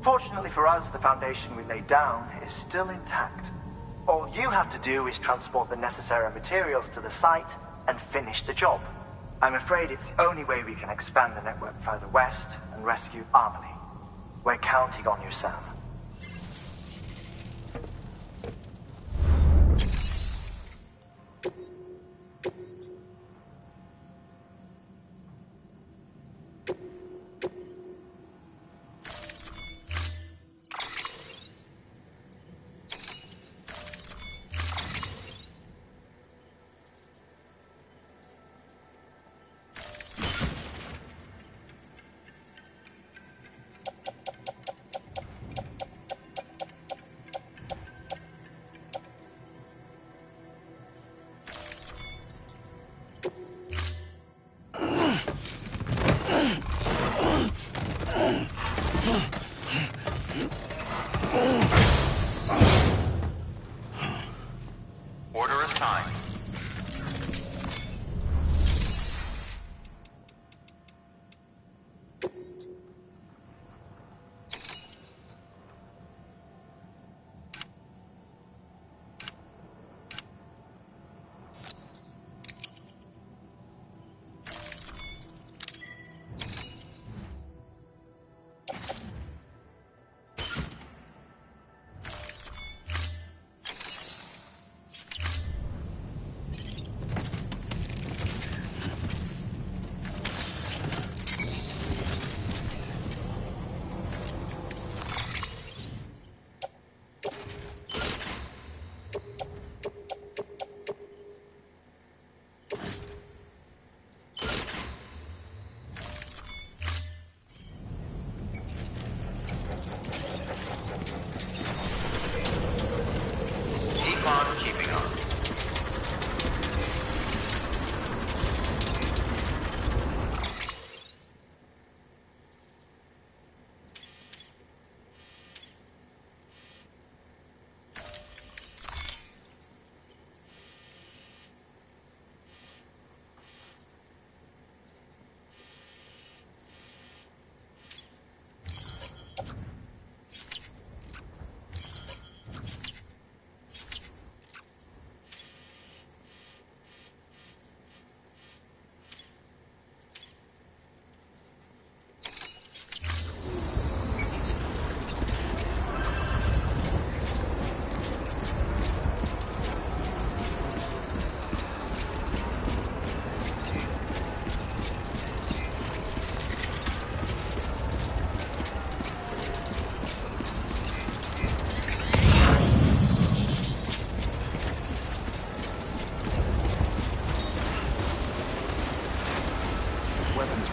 A: Fortunately for us, the foundation we laid down is still intact. All you have to do is transport the necessary materials to the site and finish the job. I'm afraid it's the only way we can expand the network further west and rescue Amelie. We're counting on you, Sam.
F: Order assigned.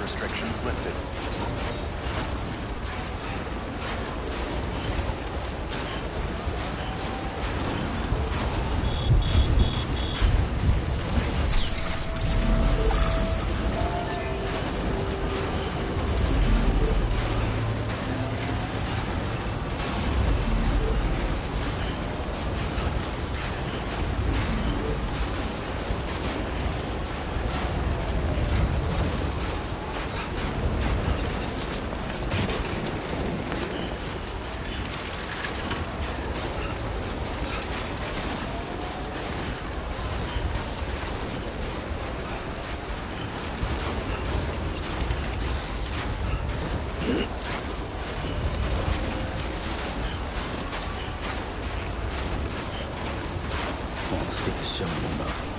G: restrictions lifted.
B: Let's get this show on.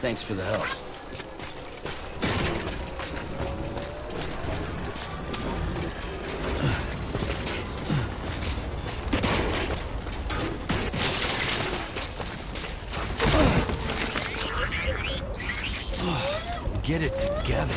J: Thanks for the help. Get it together.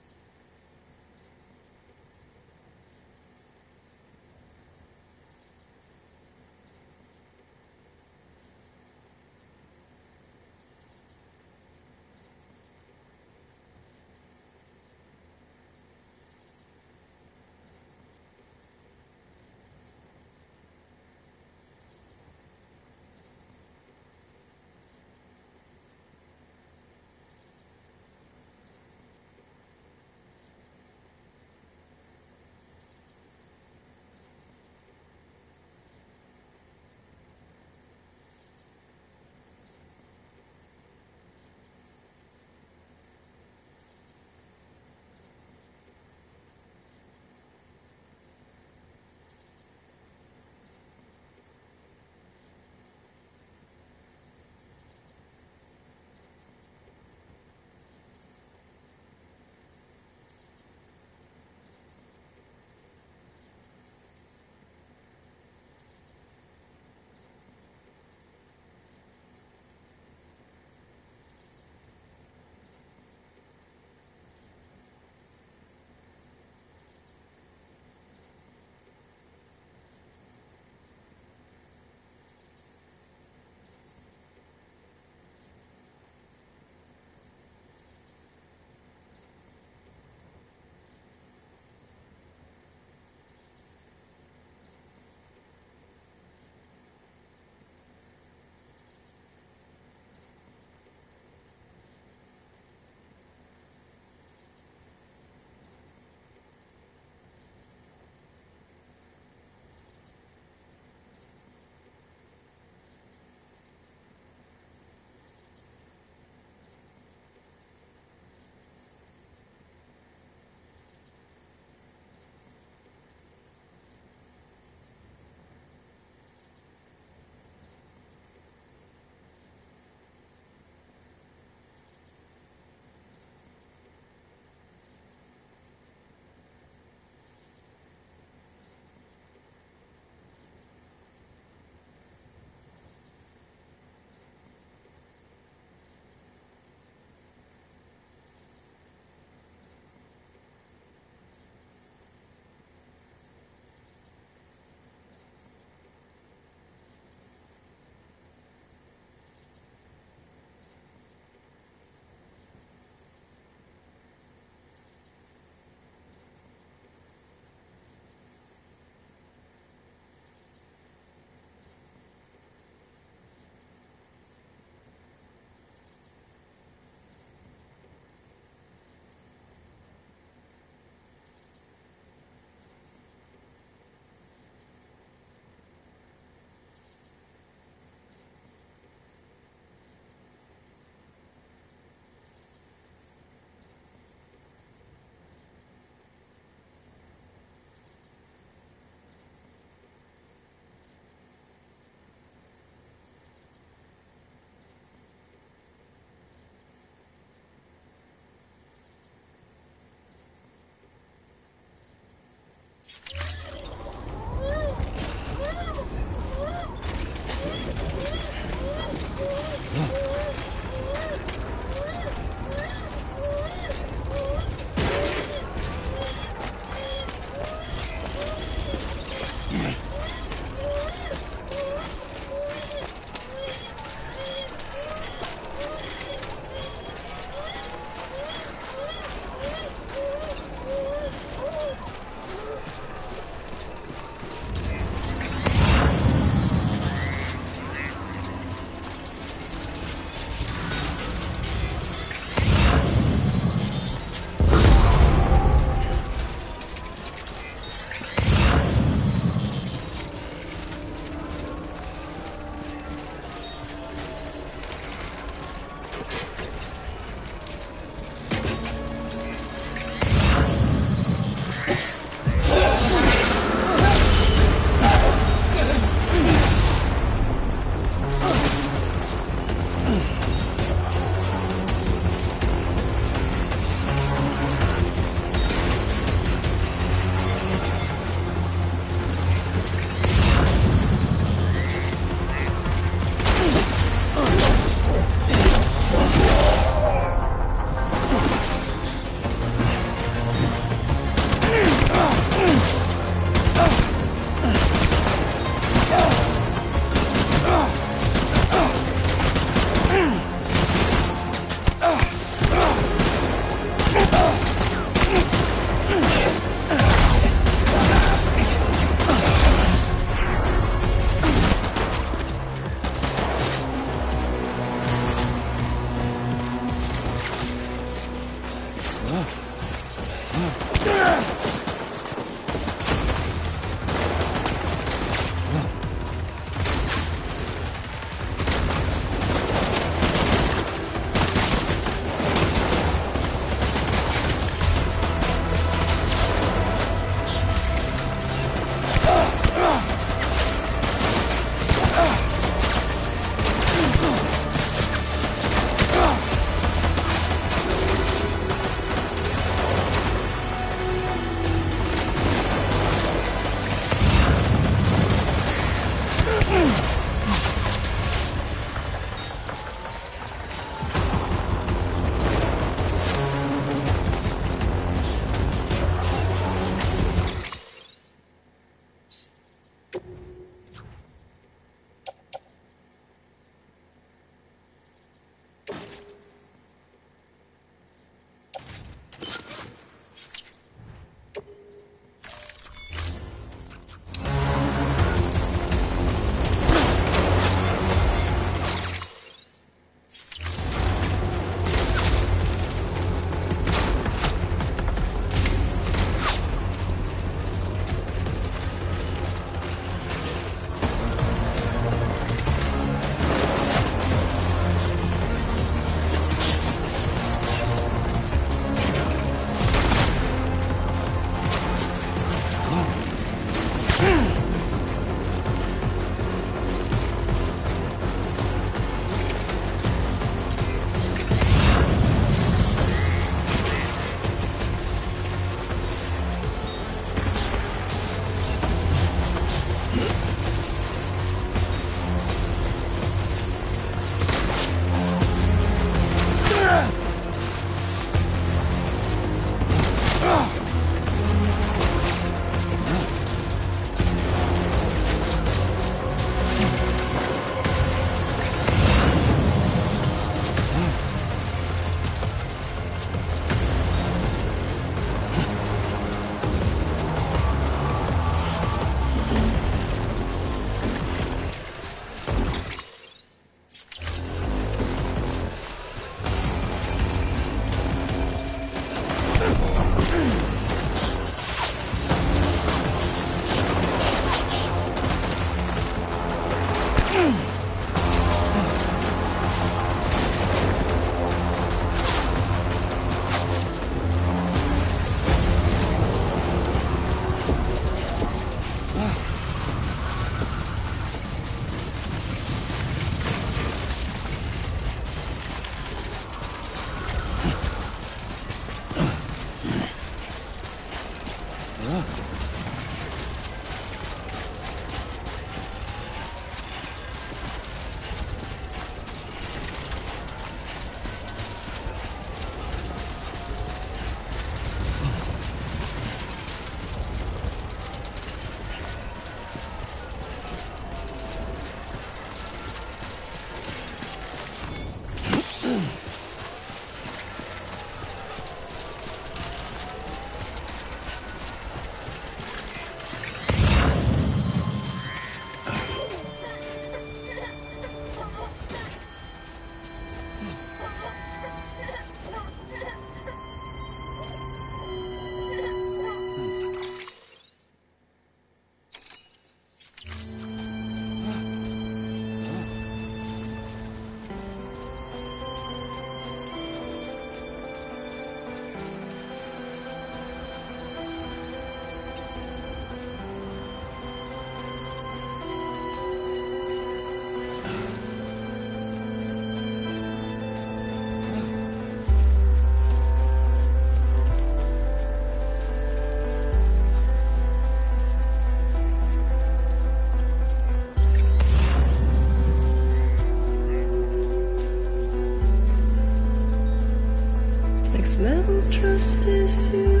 N: Next level trust is you.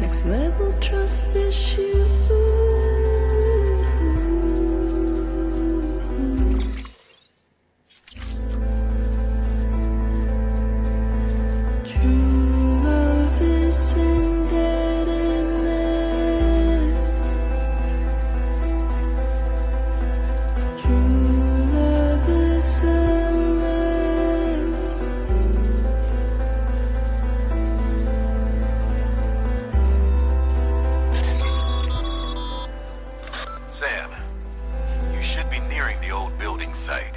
N: Next level trust is you. True love is indebtedness. True love is endless.
E: Sam, you should be nearing the old building site.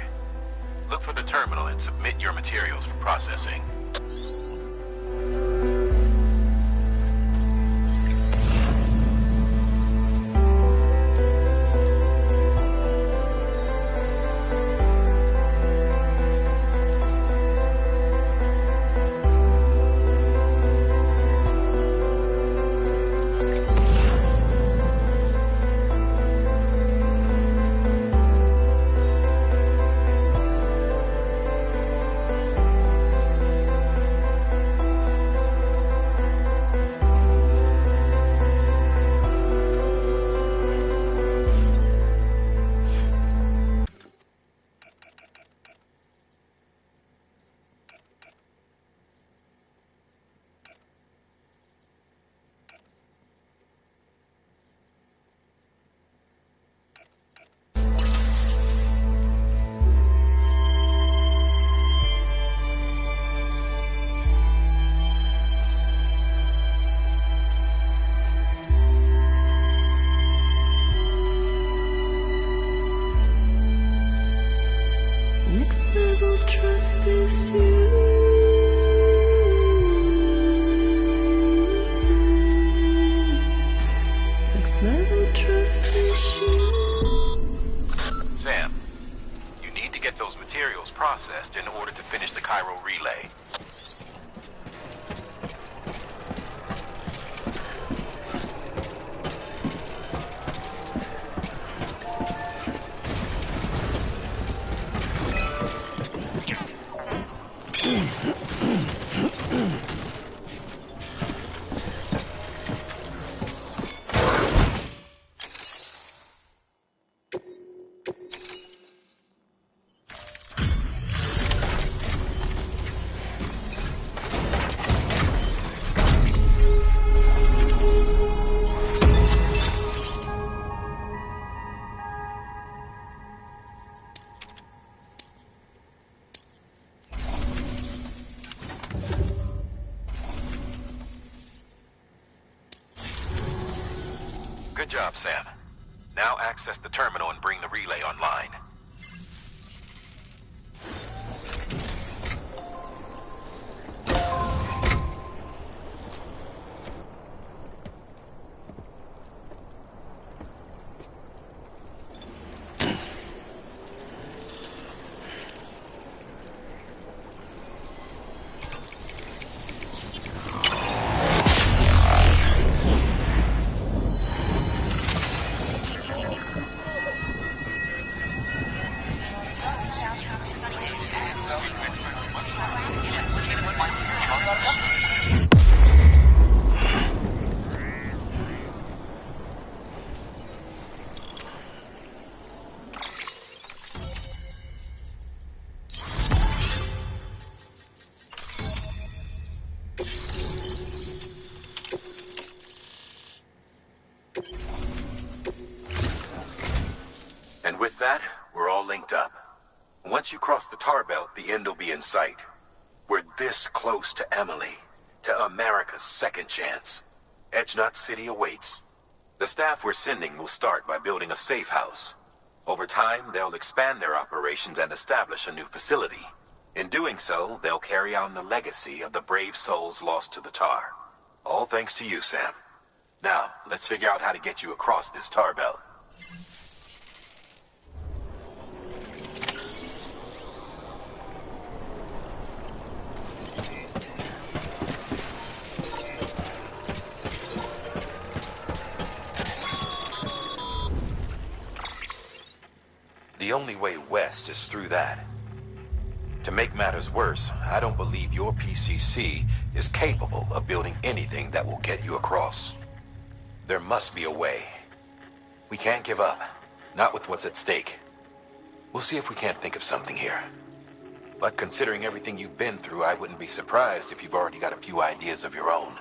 E: Look for the terminal and submit your materials for processing.
N: Next level trust is you. Next level trust is you.
E: Sam, you need to get those materials processed in order to finish the Cairo relay. Good job, Sam. Now access the terminal and bring the relay online. And with that, we're all linked up. Once you cross the tar belt, the end will be in sight. We're this close to Emily, to America's second chance. Edgenut City awaits. The staff we're sending will start by building a safe house. Over time, they'll expand their operations and establish a new facility. In doing so, they'll carry on the legacy of the brave souls lost to the tar. All thanks to you, Sam. Now, let's figure out how to get you across this tar belt. the only way west is through that. To make matters worse, I don't believe your PCC is capable of building anything that will get you across. There must be a way. We can't give up, not with what's at stake. We'll see if we can't think of something here. But considering everything you've been through, I wouldn't be surprised if you've already got a few ideas of your own.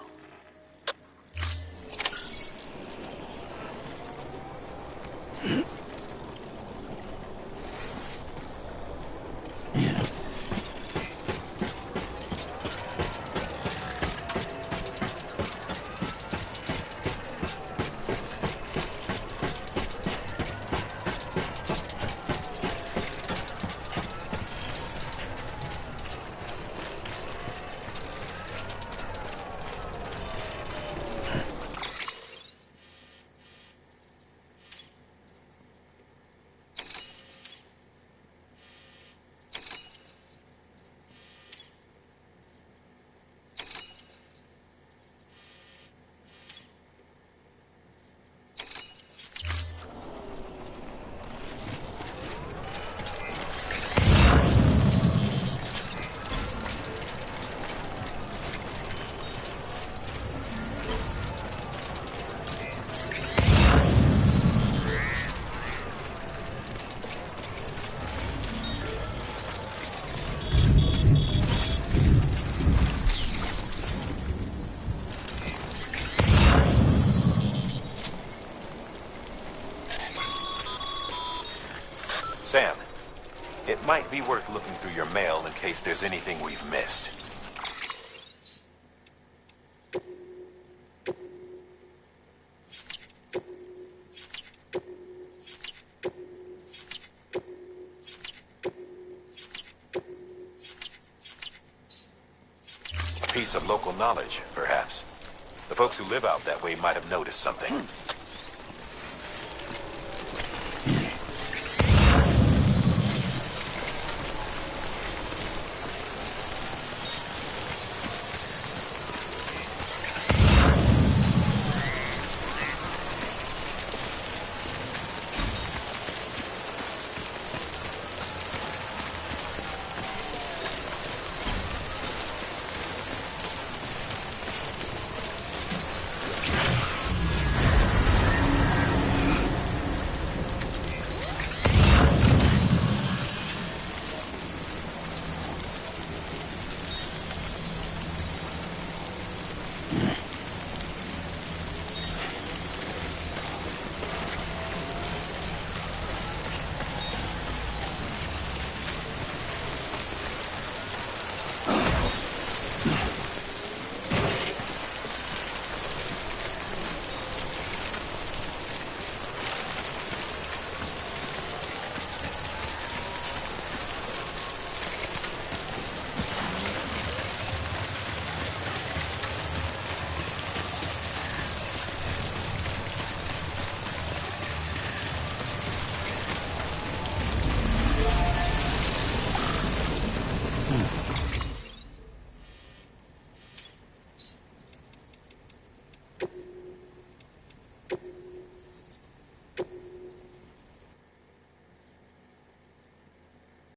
E: Sam, it might be worth looking through your mail in case there's anything we've missed. A piece of local knowledge, perhaps. The folks who live out that way might have noticed something.